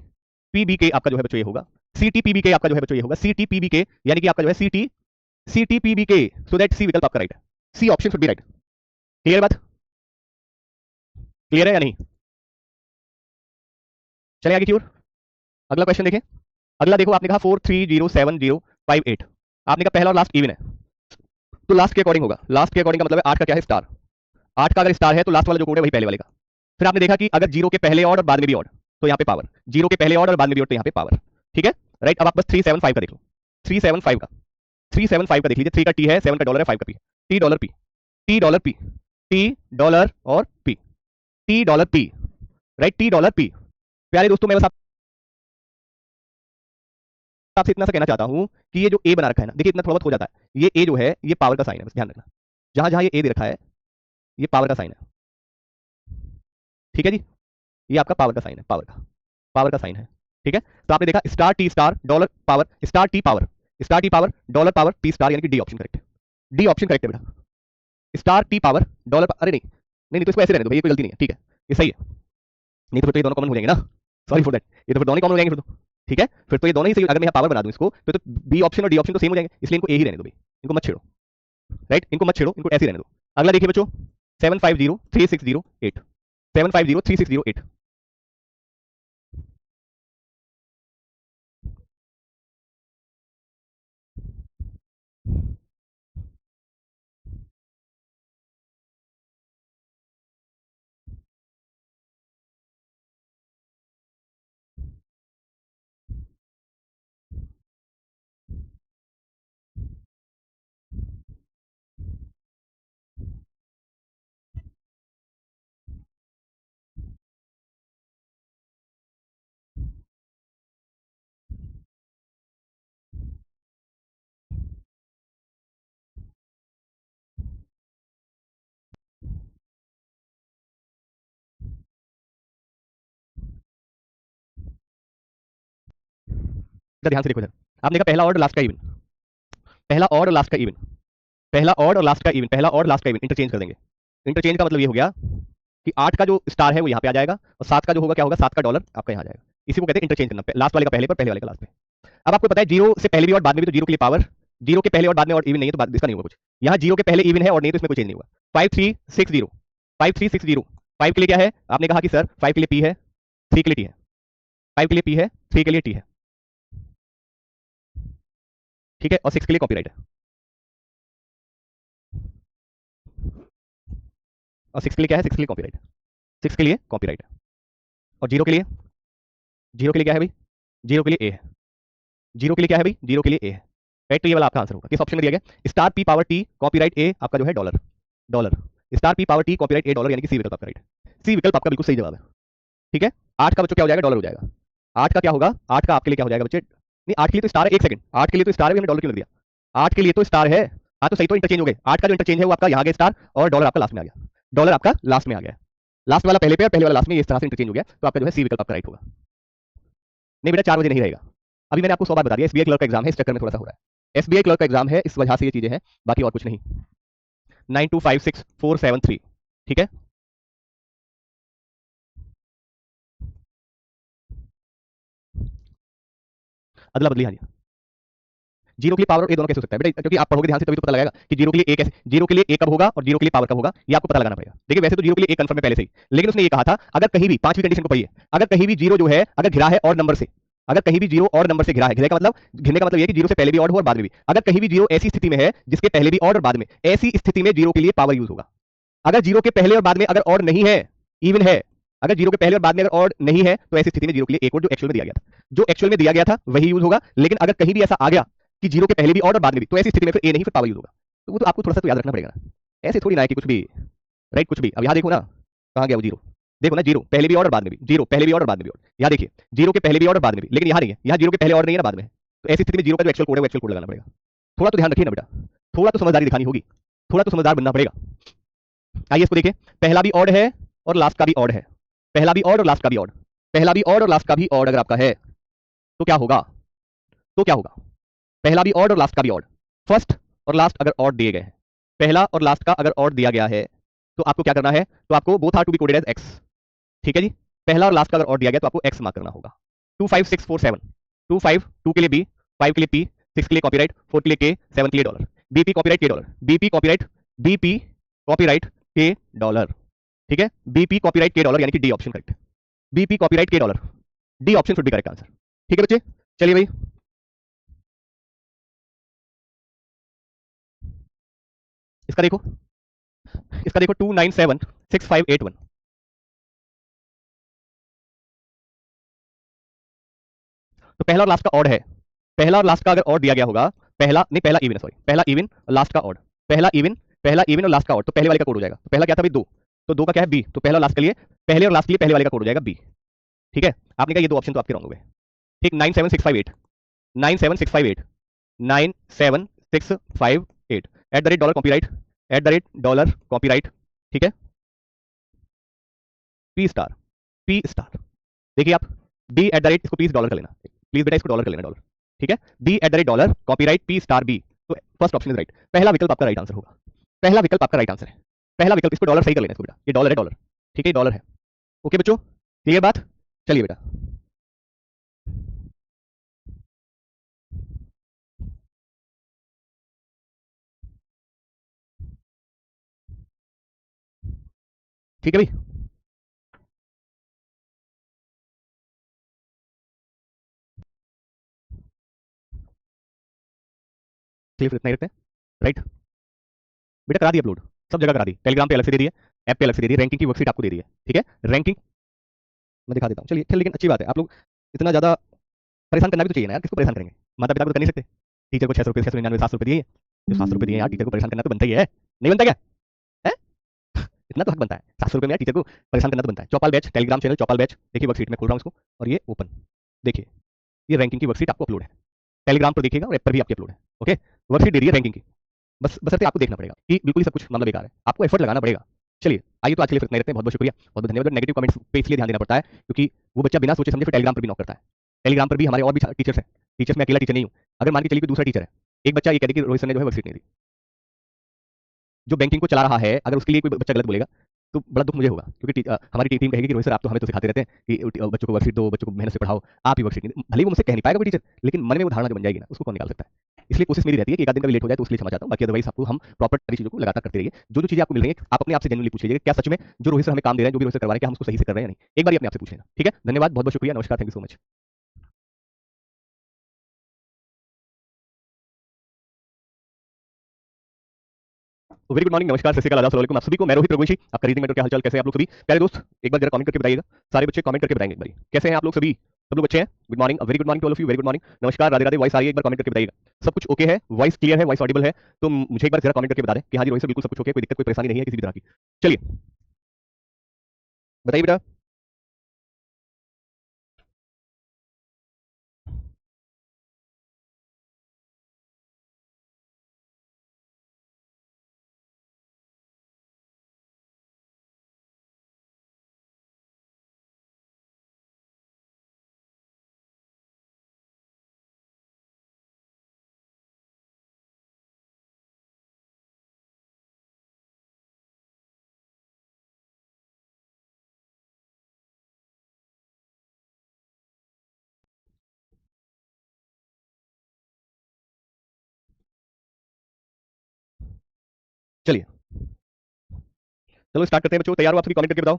पी बी के आपका जो है बच्चों ये होगा, सी टी पी बी के आपका जो है बच्चों ये होगा, सी टी पी बी के, यानी कि आपका जो है सी टी पी बी के, सो दैट सी विकल्प आपका राइट है, C option should be right. Clear बात, क्लियर है या नहीं? चले आगे की ओर, अगला क्वेश्चन देखें। अगला देखो, आपने कहा 4307058, आपने कहा पहला और लास्ट इवन है, तो लास्ट के अकॉर्डिंग होगा, लास्ट के अकॉर्डिंग का मतलब है 8 का क्या है स्टार, 8 का अगर स्टार है तो लास्ट वाला जो कोड है वही पहले वाले का। फिर आपने देखा कि अगर जीरो के पहले ऑड और बाद में भी ऑड, तो यहाँ पे पावर, जीरो के पहले ऑड और बाद में भी ऑड, तो यहाँ पे पावर। ठीक है, राइट। अब आप बस 375 का देख लो, 375 का, 375 का देख लीजिए, 3 का टी है, 7 का डॉलर है, 5 का P, T dollar P, T dollar P, T dollar और P, T dollar P, right, T dollar P. प्यारे दोस्तों, मैं बस आपसे इतना सा कहना चाहता हूं कि ये जो ए बना रखा है ना, देखिए इतना थोड़ा बहुत हो जाता है, ये ए जो है ये पावर का साइन है, बस ध्यान रखना, जहां जहां ये ए दे रखा है ये पावर का साइन है। ठीक है जी, ये आपका पावर का साइन है, पावर का साइन है। ठीक है, तो आपने देखा star T star dollar power, star T power, star T power dollar power T star, यानी कि डी ऑप्शन करेक्ट है, डी ऑप्शन करेक्ट है बेटा, स्टार टी पावर डॉलर, अरे नहीं नहीं नहीं, तो इसको ऐसे रहने दो भाई, ये कोई गलती नहीं है, ठीक है, ये सही है, नहीं तो फिर तो ये दोनों कॉमन हो जाएंगे ना, सॉरी फॉर दैट, ये तो फिर दोनों कॉमन हो जाएंगे फिर तो। ठीक है, फिर तो ये दोनों ही सही, अगर मैं यहाँ पावर बना दूं इसको तो बी ऑप्शन और डी ऑप्शन तो सेम हो जाएंगे, इसलिए इनको ए ही रहने दो भाई, इनको मत छेड़ो, राइट, इनको मत छेड़ो, इनको ऐसे ही रहने दो। अगला देखिए बच्चों, 750360 8, 750360 8, ध्यान से देखो इधर, आपने कहा पहला ऑर्डर लास्ट का इवन, पहला ऑर्डर लास्ट का इवन, पहला ऑर्डर लास्ट का इवन, पहला ऑर्डर लास्ट का इवन इंटरचेंज कर देंगे। इंटरचेंज का मतलब ये हो गया कि 8 का जो स्टार है वो यहाँ पे आ जाएगा और 7 का जो होगा क्या होगा, 7 का डॉलर आपका यहाँ आ जाएगा। इसी को कहते हैं इंटरचेंज करना, लास्ट वाले का पहले पर, पहले वाले का लास्ट पे। अब आपको पता है जीरो से पहले भी और बाद में भी, तो जीरो के लिए पावर, जीरो के पहले और बाद में और इवन नहीं है तो बाद इसका नहीं होगा कुछ। यहाँ जीरो के पहले इवन है और नहीं तो इसमें कोई चेंज नहीं होगा। 5360, 5360, 5 के लिए क्या है, आपने कहा कि सर 5 के लिए पी है, 3 के लिए टी है, 5 के लिए पी है, 3 के लिए टी है, ठीक है, और 6 के लिए कॉपीराइट है, और 6 के लिए क्या है, 6 के लिए कॉपीराइट है, 6 के लिए कॉपीराइट है। और जीरो के लिए, जीरो के लिए क्या है भाई, जीरो के लिए ए है, जीरो के लिए क्या है भाई, जीरो के लिए ए है, राइट। तो ये वाला आपका आंसर होगा। किस ऑप्शन में दिया गया, star P power T copyright A आपका जो है dollar, dollar, star P power T copyright A dollar, यानी कि सी विकल्प आपका राइट है। सी विकल्प आपका बिल्कुल सही जवाब है, ठीक है। 8 का बच्चों क्या हो जाएगा, डॉलर हो जाएगा। 8 का क्या होगा, 8 का आपके लिए क्या हो जाएगा बच्चे, नहीं 8 के लिए तो स्टार है, एक सेकंड, 8 के लिए तो स्टार है, हमने डॉलर क्यों लग दिया, 8 के लिए तो स्टार है, हाँ तो सही, तो इंटरचेंज हो गए। 8 का जो इंटरचेंज है वो आपका यहाँ गया स्टार, और डॉलर आपका लास्ट में आ गया, डॉलर आपका लास्ट में आ गया, लास्ट वाला पहले पे और पहले वाला लास्ट में, इस तरह से इंटरचेंज हो गया। तो आपका जो है सी विकल्प आपका राइट होगा। नहीं बेटा 4 बजे नहीं रहेगा, अभी मैंने आपको 100 बार बता दिया, एसबीआई क्लर्क का एग्जाम है, इस चक्कर में थोड़ा सा हो रहा है। एसबीआई क्लर्क का एग्जाम है, इस वजह से ये चीजें हैं, बाकी और कुछ नहीं। 9256473, ठीक है। अदला बदली, हाँ जी। जीरो के लिए पावर और ए दोनों कैसे हो सकता है बेटा, क्योंकि आप पढ़ोगे ध्यान से तभी तो पता लगेगा कि जीरो के लिए ए कैसे, जीरो के लिए ए कब होगा और जीरो के लिए पावर कब होगा, ये आपको पता लगाना पड़ेगा। देखिए वैसे तो जीरो के लिए ए कंफर्म है पहले से ही, लेकिन उसने ये कहा था अगर कहीं भी, पांचवी कंडीशन को पढ़िए, अगर कहीं भी जीरो जो है अगर घिरा है और नंबर से, अगर कहीं भी जीरो और नंबर से घिरा है, घिरे का मतलब, घिरने का मतलब ये कि जीरो से पहले भी ऑड हो और बाद में भी, अगर कहीं भी जीरो ऐसी स्थिति में है जिसके पहले भी ऑड और बाद में, ऐसी स्थिति में जीरो के लिए पावर यूज होगा। अगर जीरो के पहले और बाद में अगर ऑड नहीं है, इवन है, अगर जीरो के पहले और बाद में अगर ऑड नहीं है, तो ऐसी स्थिति में जीरो के लिए एक और जो एक्चुअल में दिया गया था, जो एक्चुअल में दिया गया था वही यूज होगा। लेकिन अगर कहीं भी ऐसा आ गया कि जीरो के पहले भी ऑड और बाद में भी, तो ऐसी स्थिति में फिर ए नहीं, फिर पावर यूज होगा। तो वो तो आपको थोड़ा सा तो याद रखना पड़ेगा ना, ऐसे थोड़ी ना है कि कुछ भी, राइट, कुछ भी। अब यहाँ देखो ना, कहाँ गया वो जीरो, देखो ना, जीरो पहले भी ऑड और बाद में भी, जीरो पहले भी ऑड और बाद में भी ऑड, यहाँ देखिए जीरो के पहले भी ऑड और बाद में भी, लेकिन यहाँ नहीं है, यहाँ जीरो के पहले ऑड नहीं है ना बाद में, तो ऐसी स्थिति में जीरो का जो एक्चुअल कोड है वो एक्चुअल कोड लगाना पड़ेगा। थोड़ा तो ध्यान रखिए ना बेटा, थोड़ा तो समझदारी दिखानी होगी, थोड़ा तो समझदार बनना पड़ेगा। आइए इसको देखिए, पहला भी ऑड है और लास्ट का भी ऑड है, पहला भी ऑड और लास्ट का भी ऑड, पहला भी ऑड और लास्ट का भी ऑड अगर आपका है तो क्या होगा, तो क्या होगा, पहला भी ऑड और लास्ट का भी ऑड, फर्स्ट और लास्ट अगर ऑड दिए गए हैं, पहला और लास्ट का अगर ऑड दिया गया है तो आपको क्या करना है, तो आपको both are to be coded as X, ठीक है जी। पहला और लास्ट का अगर ऑड दिया गया तो आपको एक्स मार्क करना होगा। 25647, 25 2 के लिए बी, 5 के लिए पी, 6 के लिए कॉपीराइट, 4 के लिए के, 7 के लिए डॉलर, बीपी कॉपीराइट के dollar, BP copyright, BP copyright के डॉलर, ठीक है, बीपी कॉपीराइट के डॉलर, यानी कि D option correct, BP copyright के dollar, D option should be correct answer, ठीक है बच्चे। चलिए भाई इसका देखो, इसका देखो 2976581, तो पहला और लास्ट का ऑड है, पहला और लास्ट का अगर ऑड दिया गया होगा, पहला नहीं, पहला इवन है, सॉरी, पहला इवन और लास्ट का ऑड, पहला इवन, पहला इवन और लास्ट का ऑड, तो पहले वाले का कोड हो जाएगा। तो पहला क्या था भाई, दो, तो दो का क्या है बी, तो पहला और लास्ट के लिए, पहले और लास्ट के लिए पहले वाले का कोड हो जाएगा बी, ठीक है। आपने कहा ये दो ऑप्शन तो आपके रॉन्ग हो गए, ठीक। 97658, 97658, 97658 eight the rate dollar copyright, eight the rate dollar copyright, ठीक है, पी स्टार, पी स्टार, देखिए आप डी एट द रेट, इसको पी डॉलर कर लेना प्लीज बेटा, इसको डॉलर कर लेना, डॉलर, ठीक है, D at the rate dollar copyright P star B, तो फर्स्ट ऑप्शन इज राइट, पहला विकल्प आपका राइट आंसर होगा, पहला विकल्प आपका राइट आंसर है, पहला विकल्प, इसको डॉलर सही कर लेना, इसको बेटा, ये डॉलर है, डॉलर, ठीक है, डॉलर है, ओके बच्चों, क्लियर बात। चलिए बेटा ठीक है भाई, क्लियर, फिर इतना ही रखते हैं, राइट। बेटा करा दी अपलोड, सब जगह करा दी, टेलीग्राम पे अलग से दे दिए, ऐप पे अलग से दे दिए, रैंकिंग की वर्कशीट आपको दे दी है, ठीक है, रैंकिंग मैं दिखा देता हूँ, चलिए, लेकिन अच्छी बात है, आप लोग इतना ज़्यादा परेशान करना भी तो चाहिए ना यार, किसको परेशान करेंगे, माता पिता को तो कर नहीं सकते, टीचर को 600 रुपये, 699, 700 रुपये दिए, जो 700 रुपये दिए यार, टीचर को परेशान करना तो बनता ही है, नहीं बनता क्या है, इतना तो हक बनता है, 700 रुपये में यार टीचर को परेशान करना तो बनता है। चौपाल बैच, टेलीग्राम चैनल चौपाल बैच, देखिए वर्कशीट में खोल रहा हूँ इसको, और ये ओपन, देखिए ये रैंकिंग की वर्कशीट आपको अपलोड है, टेलीग्राम पर देखिएगा और ऐप पर भी आपकी अपलोड है, ओके, वर्कशीट दे रही है रैंकिंग की, बस बस आपको देखना पड़ेगा कि बिल्कुल ही सब कुछ मामला बेकार है, आपको एफर्ट लगाना पड़ेगा। चलिए आइए, तो आज के लिए फिर इतना ही रखते हैं, बहुत बहुत शुक्रिया, बहुत बहुत धन्यवाद। नेगेटिव कमेंट्स पे इसलिए ध्यान देना पड़ता है क्योंकि वो बच्चा बिना सोचे समझे फिर टेलीग्राम पर भी नॉक करता है, टेलीग्राम पर भी हमारे और भी टीचर्स हैं, टीचर्स में अकेला टीचर नहीं हूं। अगर मान के चलिए कि दूसरा टीचर है, एक बच्चा ये कह दे कि रोहित सर ने जो है वर्कशीट नहीं दी, जो बैंकिंग को चला रहा है, अगर उसके लिए कोई बच्चा गलत बोलेगा तो बड़ा दुख मुझे होगा, क्योंकि हमारी टीम कहेगी कि रोहित सर आप तो हमें तो सिखाते रहते हैं कि बच्चों को वर्कशीट दो, बच्चों को मेहनत से पढ़ाओ, आप ही वर्कशीट नहीं। भले ही वो मुझसे कह नहीं पाएगा कोई टीचर, लेकिन मन में वो धारणा जो बन जाएगी ना, उसको कौन निकाल सकता है। इसलिए कोशिश मेरी रहती है कि एक आध दिन का भी लेट हो जाए तो उसके लिए क्षमा चाहता हूँ, बाकी अदरवाइज आपको हम प्रॉपर सारी चीजों को लगातार करते रहिए। जो चीजें आपको मिल रही है आप अपने आप से जेन्युइनली पूछ लीजिए, क्या सच में जो रोहित सर हमें काम दे रहे हैं, जो भी रोहित सर करवा रहे हैं, क्या हम उसको सही से कर रहे हैं या नहीं, एक बार अपने आप से पूछ लेना। ठीक है, धन्यवाद, बहुत बहुत शुक्रिया, नमस्कार, thank you so much. Very good morning, नमस्कार, सत श्री अकाल, आदाब, अस्सलाम वालेकुम आप सभी को। मैं रोहित रघुवंशी, आपका रीडिंग मेंटर। क्या हालचाल, कैसे हैं आप लोग सभी प्यारे दोस्त? एक बार जरा कमेंट करके बताइएगा, सारे बच्चे कमेंट करके बताएंगे एक बार, कैसे हैं आप लोग सभी? सब लोग अच्छे हैं? Good morning, very good morning to all of you, very good morning, नमस्कार, राधे राधे। वॉइस आ रही है, एक बार कमेंट करके बताइएगा। सब कुछ ओके है, वॉइस क्लियर है, वॉइस ऑडिबल है, तो मुझे एक बार जरा कमेंट करके बता दें कि हाँ जी रोहित सर बिल्कुल सब कुछ ओके है, कोई दिक्कत कोई परेशानी नहीं है किसी भी तरह की। चलिए बताइए बेटा। चलिए चलो स्टार्ट करते हैं बच्चों, तैयार हो आप सभी? कमेंट करके बताओ।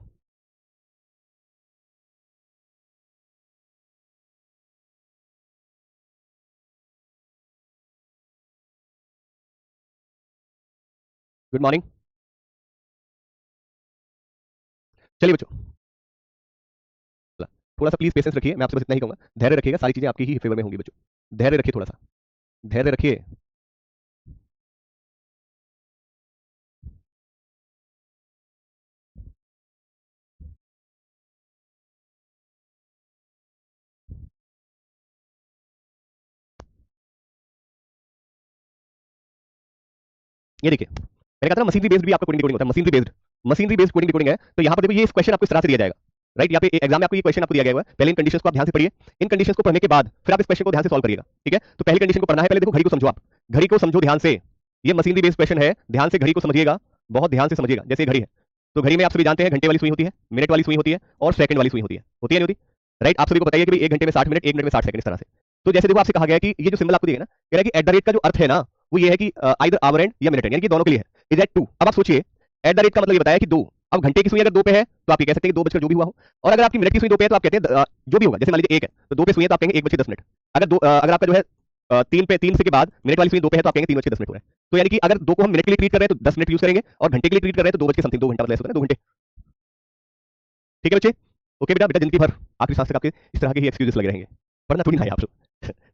Good morning. चलिए बच्चों, थोड़ा सा प्लीज पेशेंस रखिए, मैं आपसे बस इतना ही कहूंगा, धैर्य रखिएगा, सारी चीजें आपकी ही फेवर में होंगी बच्चों, धैर्य रखिए, थोड़ा सा धैर्य रखिए। ये देखिए, मैंने कहा था मशीनरी बेस्ड भी आपका कोडिंग डिकोडिंग होता है, मशीनरी बेस्ड कोडिंग डिकोडिंग है। तो यहाँ पर देखिए ये क्वेश्चन आपको इस तरह से दिया जाएगा, राइट? यहाँ पे एग्जाम में आपको ये क्वेश्चन आपको दिया गया है, पहले इन कंडीशंस को आप ध्यान से पढ़िए, इन कंडीशंस को पढ़ने के बाद फिर आप इस क्वेश्चन को ध्यान से सॉल्व करिएगा, ठीक है? तो पहली कंडीशन को पढ़ना है, पहले देखो घड़ी को समझो, आप घड़ी को समझो ध्यान से, ये मशीनरी बेस्ड क्वेश्चन है, ध्यान से घड़ी को समझिएगा, बहुत ध्यान से समझिएगा। जैसे घड़ी है, तो घड़ी में आप सभी जानते हैं घंटे वाली सुई होती है, मिनट वाली सुई होती है और सेकंड वाली सुई होती है नहीं होती? राइट, आप सभी को बताइए कि एक घंटे में 60 मिनट, एक मिनट में 60 सेकंड, इस तरह से। तो जैसे देखो आपसे कहा गया कि ये जो सिंबल आपको दिया है ना, कह रहा है कि एट द रेट का जो अर्थ है ना, वो ये है कि आइदर आवर एंड या मिनट एंड, यानी कि दोनों के लिए है, इज एट टू। अब आप सोचिए, एट द रेट का मतलब ये बताया कि दो। अब घंटे की सुई अगर दो पे है तो आप ये कह सकते हैं कि 2 बजकर जो भी हुआ हो, और अगर आपकी मिनट की सुई दो पे है तो आप कहते हैं जो भी होगा, जैसे मान लीजिए एक है तो दो पे सुई है तो आप कहेंगे 1 बजे 10 मिनट। अगर अगर आपका जो है तीन से के बाद मिनट वाली सुई दो पे है तो आप कहेंगे 3 बजे 10 मिनट हो रहा है। तो यानी कि अगर दो को हम मिनट के लिए ट्रीट कर रहे हैं तो 10 मिनट यूज करेंगे, और घंटे के लिए ट्रीट कर रहे हैं तो 2 बज के समथिंग, 2 घंटा मतलब ऐसा होता है ना, 2 घंटे। ठीक है बच्चे? ओके बेटा, बेटा जिंदगी भर आखिरी सांस तक आपके इस तरह के ही एक्सक्यूजेस लगे रहेंगे, पढ़ना थोड़ी ना है आपको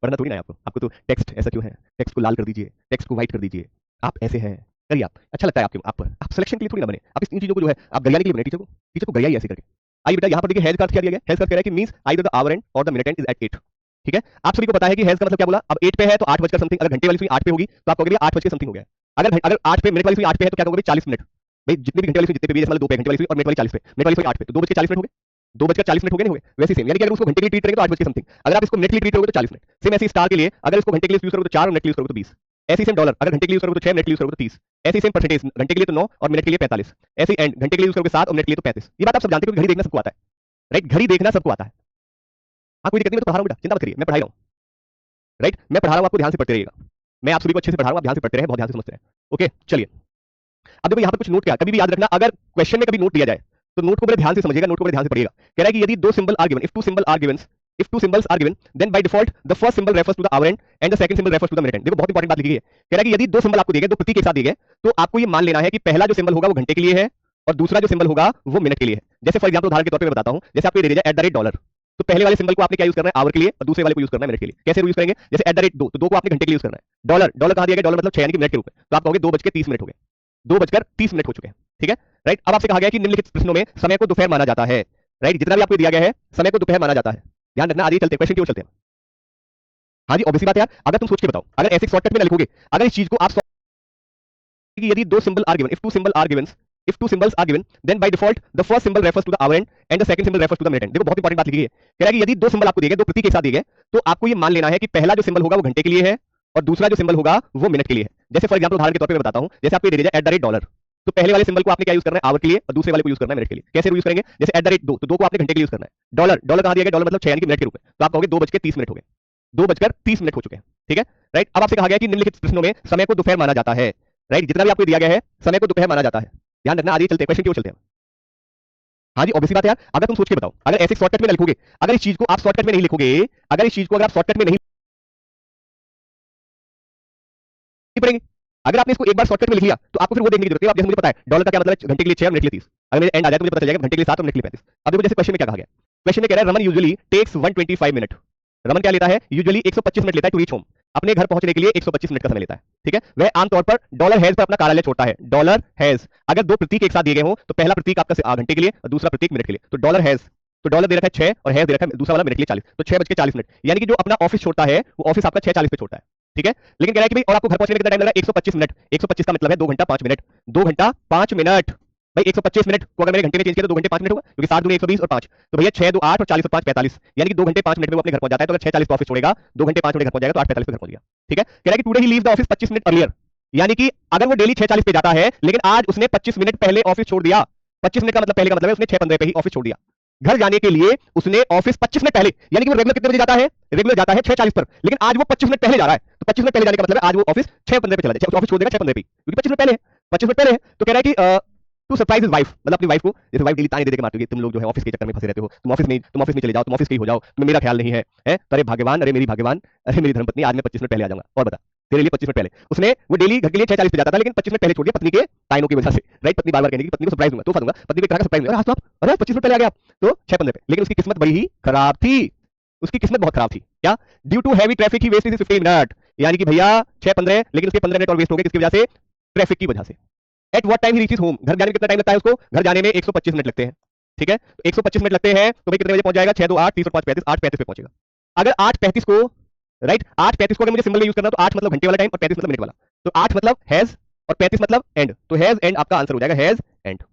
पढ़ना थोड़ी ना है आपको तो टेक्स्ट ऐसा क्यों है, टेक्स्ट को लाल कर दीजिए, टेक्स्ट को व्हाइट कर दीजिए, आप ऐसे हैं, करिए आप, अच्छा लगता है आपके आप सिलेक्शन के लिए थोड़ी ना बने, आप इन चीजों को जो है आप गरियाने के लिए बने, टीचर को गरियाई ऐसे करके। आइए बेटा, यहाँ पर देखिए हेज का अर्थ क्या दिया गया, हेज का अर्थ कह रहा है कि means either the hour hand और the minute hand is at 8। ठीक है, आप सभी को पता है कि हेज का मतलब क्या बोला, अब 8 पे है तो 8 बजकर समथिंग, अगर घंटे वाली सुई 8 पे होगी तो आप कहोगे 8 बज के समथिंग हो गया। अगर 8 पे मिनट वाली सुई 8 पे है तो क्या कहोगे 40 मिनट। भाई जितने भी घंटे वाली सुई जितने पे भी, जैसे मान लो 2 पे घंटे वाली सुई और मिनट वाली 40 पे, मिनट वाली सुई 8 पे, तो 2 बज के 40 मिनट हो गए, 2 बजकर 40 मिनट हो गए नहीं हो गए? वैसे सेम, यानी कि अगर उसको घंटे के लिए ट्रीट करेंगे तो 8 बज के समथिंग, अगर आप इसको मिनट के लिए ट्रीट करोगे तो 40 मिनट। सेम ऐसे स्टार के लिए अगर इसको घंटे के लिए यूज करोगे तो 4 और मिनट के लिए यूज करोगे तो 20। ऐसे सेम डॉलर अगर घंटे के लिए यूज करोगे तो 6, मिनट के लिए यूज करोगे तो 30। ऐसे सेम परसेंटेज घंटे के लिए तो 9 और मिनट के लिए 45। ऐसे एंड घंटे के लिए यूज करोगे 7 और मिनट के लिए तो 35। ये बात आप सब जानते हो कि घड़ी देखना सबको आता है, राइट? घड़ी देखना सबको आता है। हाँ कोई दिक्कत नहीं, मैं तो पढ़ा रहा हूँ बेटा, चिंता मत करिए, मैं पढ़ा रहा हूँ, राइट? मैं पढ़ा रहा हूँ, आपको ध्यान से पढ़ते रहिएगा, मैं आप सभी को अच्छे से पढ़ा रहा हूँ, आप ध्यान से पढ़ते रहे, बहुत ध्यान से समझते रहे। ओके चलिए, अब देखो यहाँ पर कुछ नोट, क्या कभी भी याद रखना, अगर क्वेश्चन में कभी नोट दिया जाए तो नोट को बड़े ध्यान से समझिएगा, नोट को बड़े ध्यान से पढ़िएगा। कह रहा है कि यदि दो symbol are given, if two symbol are given, if two symbols are given then by default the first symbol refers to the hour end and the second symbol refers to the minute end। देखो बहुत important बात लिखी है, कह रहा है कि यदि दो सिंबल आपको दिए गए, दो प्रतीक एक साथ दिए गए, तो आपको ये मान लेना है कि पहला जो सिंबल होगा वो घंटे के लिए है और दूसरा जो सिंबल होगा वो मिनट के लिए है। जैसे फॉर एग्जांपल उदाहरण के तौर पे मैं बताता हूं, जैसे आपको दे दिया एट द रेट डॉलर, तो पहले वाले सिंबल को आपने क्या यूज करना है, आवर के लिए, और दूसरे वाले को यूज करना है मिनट के लिए। कैसे यूज करेंगे, जैसे एट द रेट दो, तो दो को आपने घंटे के लिए यूज करना है। डॉलर, डॉलर कहां दिया गया, डॉलर मतलब 6 यानी कि मिनट के रूप में, तो आप कहोगे 2 बज के 30 मिनट हो गए, 2 बजकर 30 मिनट हो चुके हैं। ठीक है, राइट? अब आपसे कहा गया कि निम्नलिखित प्रश्नों में समय को दोपहर माना जाता है, राइट? जितना भी आपको दिया गया है समय को दोपहर माना जाता है, ध्यान रखना। आगे चलते क्वेश्चन की ओर चलते हैं। हाँ जी, ऑब्वियसली बात है यार, अगर तुम सोच के बताओ, अगर ऐसे शॉर्टकट में ना लिखोगे, अगर इस चीज को आप कि यदि दो symbol are given, if two symbol are given, if two symbols are given then by default the first symbol refers to the hour hand and the second symbol refers to the minute hand. देखो बहुत important बात लिखी है, कह रहा है कि यदि दो सिंबल आपको दिए गए, दो प्रतीक एक साथ दिए गए, तो आपको ये मान लेना है कि पहला जो सिंबल होगा वो घंटे के लिए है और दूसरा जो सिंबल होगा वो मिनट के लिए है। जैसे फॉर एग्जांपल उदाहरण के तौर पे मैं बताता हूं, जैसे आपको दे दिया $, तो पहले वाले सिंबल को आपने क्या यूज करना है, आवर के लिए, और दूसरे वाले को यूज करना है मिनट के लिए। कैसे यूज करेंगे, जैसे $2, तो 2 को आपने घंटे के लिए यूज करना है। डॉलर कहां दिया गया, डॉलर मतलब 6 यानी कि मिनट के रूप में, तो आप कहोगे 2:30 हो गए, 2:30 हो चुके हैं, ठीक है, राइट। अब आपसे कहा गया कि निम्नलिखित प्रश्नों में समय को दोपहर माना जाता है, राइट। जितना भी आपको दिया गया है समय को दोपहर माना जाता है, ध्यान रखना। आगे चलते हैं, क्वेश्चन की ओर चलते हैं। हाँ जी, ऑब्वियसली बात है यार, अगर तुम सोच के बताओ, अगर ऐसे शॉर्टकट में ना लिखोगे, अगर इस चीज को आप शॉर्टकट में नहीं लिखोगे, अगर इस चीज को अगर आप शॉर्टकट में नहीं पढ़ेंगे, अगर आपने इसको एक बार शॉर्टकट में लिख लिया तो आपको फिर वो देखने की जरूरत है। अब जैसे मुझे पता है डॉलर का क्या मतलब है, घंटे के लिए 6 और मिनट के लिए 30, अगर मेरे एंड आ जाए तो मुझे पता चलेगा घंटे के लिए 7 और मिनट के लिए 35। अब देखो जैसे क्वेश्चन में क्या कहा गया, क्वेश्चन में कह रहा है Raman usually takes 125 minute. Raman क्या लेता है, यूजुअली 125 मिनट लेता है टू रीच होम, अपने घर पहुंचने के लिए 125 मिनट का समय लेता है, ठीक है। वह आमतौर पर $हैज पर अपना कार्यालय छोड़ता है, $हैज। अगर दो प्रतीक एक साथ दिए गए हो तो पहला प्रतीक आपका घंटे के लिए और दूसरा प्रतीक मिनट के लिए, तो $हैज, तो डॉलर दे रखा है 6 और हैज दे रखा है दूसरा वाला मिनट के लिए 40, तो 6:40, यानी कि जो अपना ऑफिस छोड़ता है वो ऑफिस आपका 6:40 पे छोड़ता है, ठीक है। लेकिन कह रहा है कि भाई और आपको घर पहुंचने में कितना टाइम लग रहा है, 125 मिनट। 125 का मतलब है 2 घंटा 5 मिनट, 2 घंटा 5 मिनट। भाई 125 मिनट को अगर मैंने घंटे में चेंज किया तो 2 घंटे 5 मिनट होगा, क्योंकि 7 दूनी 120 और 5, तो भैया 6 2 8 और 40 और 5 45, यानी कि 2 घंटे 5 मिनट में वो अपने घर पहुंच जाता है। तो अगर 6:40 पे ऑफिस छोड़ेगा, 2 घंटे 5 मिनट घर पहुंच जाएगा, तो 8:45 पे घर पहुंच गया, ठीक है। कह रहा है कि today he leave the office 25 minute earlier, यानी कि अगर वो डेली 6:40 पे जाता है लेकिन आज उसने 25 मिनट पहले ऑफिस छोड़ दिया। 25 मिनट का मतलब पहले का मतलब है उसने 6:15 पे ही ऑफिस छोड़ दिया। घर जाने के लिए उसने ऑफिस 25 मिनट पहले, यानी कि वो रेगुलर कितने बजे जाता है, रेगुलर जाता है 6:40 पर, लेकिन आज वो 25 मिनट पहले जा रहा है। तो 25 मिनट पहले जाने का मतलब है आज वो ऑफिस 6:15 पे चला जाए, ऑफिस छोड़ देगा 6:15 पे, क्योंकि 25 मिनट पहले है, 25 मिनट पहले है। तो कह रहा है कि टू सरप्राइज हिज वाइफ, मतलब अपनी वाइफ को, जैसे वाइफ डेली ताने दे के मारती है, तुम लोग जो है ऑफिस के चक्कर में फंसे रहते हो, तुम ऑफिस में चले जाओ, तुम ऑफिस के ही हो जाओ, तुम्हें मेरा ख्याल नहीं है, हैं? अरे भाग्यवान, अरे मेरी भाग्यवान, अरे मेरी धर्मपत्नी, आज मैं 25 मिनट पहले आ जाऊंगा, और बता तेरे लिए 25 मिनट पहले। उसने वो डेली घर के लिए 6:40 पे जाता था, लेकिन 25 मिनट पहले छोड़ दिया पत्नी के टाइमों की वजह से, राइट। पत्नी बार-बार कहने की पत्नी को सरप्राइज दूंगा, तोहफा दूंगा, पत्नी को एक तरह का सरप्राइज दूंगा, आज तो आप अरे 25 मिनट पहले आ गया आप, तो 6:15 पे। लेकिन उसकी किस्मत बड़ी ही खराब थी, उसकी किस्मत बहुत खराब थी। क्या, due to heavy traffic he wasted 15 minute, यानी कि भैया 6:15, लेकिन उसके 15 मिनट और वेस्ट हो गए, किसकी वजह से, ट्रैफिक की वजह से। At what time he reaches home, घर जाने में कितना टाइम लगता है उसको, घर जाने में 125 मिनट लगते हैं, ठीक है। तो 125 मिनट लगते हैं, तो भाई कितने बजे पहुंच जाएगा, 6 2 8 30 और 5 35, 8:35 पे पहुंचेगा। अगर 8:35 को, राइट, 8:35 को अगर मुझे सिंबल यूज करना, तो 8 मतलब घंटे वाला टाइम और 35 मतलब मिनट वाला, तो 8 मतलब हैज और 35 मतलब एंड, तो हैज एंड आपका आंसर हो जाएगा, has and,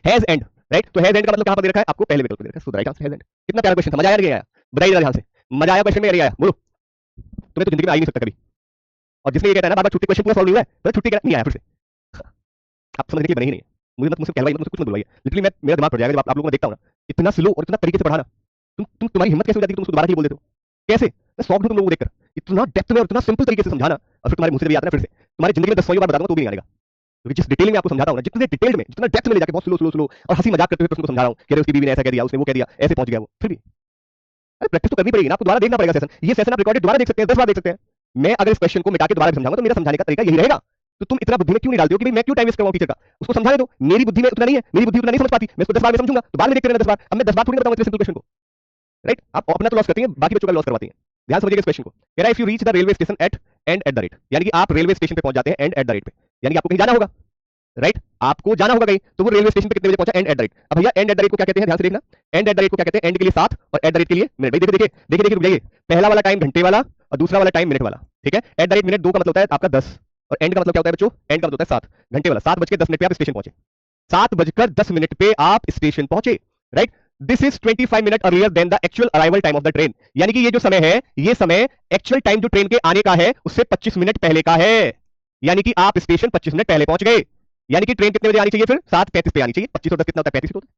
has and, right. तो हैज एंड का मतलब कहां पर दे रखा है, आपको पहले विकल्प पे दे रखा है, सो राइट आंसर हैज एंड। कितना प्यारा क्वेश्चन था, मजा आया नहीं आया, बताइए जरा ध्यान से, मजा आया क्वेश्चन में या नहीं आया, बोलो। तुम्हें तो जिंदगी में आ ही नहीं सकता कभी, और जिसने ये कहता है ना बार-बार छुट्टी क्वेश्चन पूरा सॉल्व नहीं हुआ है, तो छुट्टी नहीं आया फिर से, आप समझने के बने ही नहीं है। मुझे मत मुझसे कहलवाइए, मुझसे कुछ मत बुलवाइए, लिटरली मैं, मेरा दिमाग फट जाएगा जब आप लोगों को देखता हूं ना, इतना स्लो और इतना तरीके से पढ़ाना। तुम्हारी हिम्मत कैसे हो जाती है, तुम उसको दोबारा ही बोल देते हो, कैसे? मैं शॉक्ड हूं तुम लोगों को देखकर, इतना डेप्थ में और इतना सिंपल तरीके से समझाना, और फिर तुम्हारे मुंह से भी आता है फिर से। तुम्हारी जिंदगी में 10 बार बता दूंगा तो भी नहीं आएगा, क्योंकि जिस डिटेल में आपको समझाता हूं ना, जितने डिटेल में, जितना डेप्थ में ले जाके बहुत स्लो और हंसी मजाक करते हुए उसको समझा रहा हूं, कह रहे उसकी बीवी ने ऐसा कह दिया, उसने वो कह दिया, ऐसे पहुंच गया वो, फिर भी अरे प्रैक्टिस तो करनी पड़ेगी ना, आपको दोबारा देखना पड़ेगा सेशन। ये सेशन आप रिकॉर्डेड दोबारा देख सकते हैं, 10 बार देख सकते हैं। मैं अगर इस क्वेश्चन को मिटा के दोबारा समझाऊंगा तो मेरा समझाने का तरीका यही रहेगा। तो तुम इतना बुद्धि में क्यों नहीं डालते हो कि भाई मैं क्यों टाइम वेस्ट करवाऊं टीचर का, उसको समझाने दो। मेरी बुद्धि में उतना नहीं है, मेरी बुद्धि उतना नहीं समझ पाती, मैं इसको 10 बार में समझूंगा, तो बाद में देखते रहना 10 बार। अब मैं 10 बार थोड़ी ना बताऊंगा इतने सिंपल क्वेश्चन को, राइट। आप अपना तो लॉस करती हैं, बाकी बच्चों का लॉस करवाती हैं। ध्यान समझिएगा इस क्वेश्चन को, कह रहा है if you reach the railway station at and eight the rate, यानी कि आप रेलवे स्टेशन पे पहुंच जाते हैं एंड एट द रेट पे, यानी कि आपको कहीं जाना होगा, राइट, आपको जाना होगा कहीं, तो वो रेलवे स्टेशन पे कितने बजे पहुंचा, एंड एट द रेट। अब भैया एंड एट द रेट को क्या कहते हैं, ध्यान से देखना, एंड एट द रेट को क्या कहते हैं, एंड के लिए 7 और एट द रेट के लिए मिनट। भाई देखिए देखिए देखिए देखिए, रुक जाइए, पहला वाला टाइम घंटे वाला और दूसरा वाला टाइम मिनट वाला, ठीक है। एट द रेट मिनट 2 का मतलब होता है आपका 10, और एंड का मतलब क्या होता है बच्चों, एंड का मतलब होता है 7, घंटे वाला। 7:10 पे आप स्टेशन पहुंचे, 7:10 पे आप स्टेशन पहुंचे, right. This is 25 minute earlier than the actual arrival time of the train, यानी कि ये जो समय है, ये समय एक्चुअल टाइम जो ट्रेन के आने का है उससे 25 मिनट पहले का है, यानी कि आप स्टेशन 25 मिनट पहले पहुंच गए। यानी कि ट्रेन कितने बजे आनी चाहिए, फिर 7:35 पे आनी चाहिए। 25 और 10 कितना होता है, 35 होता है।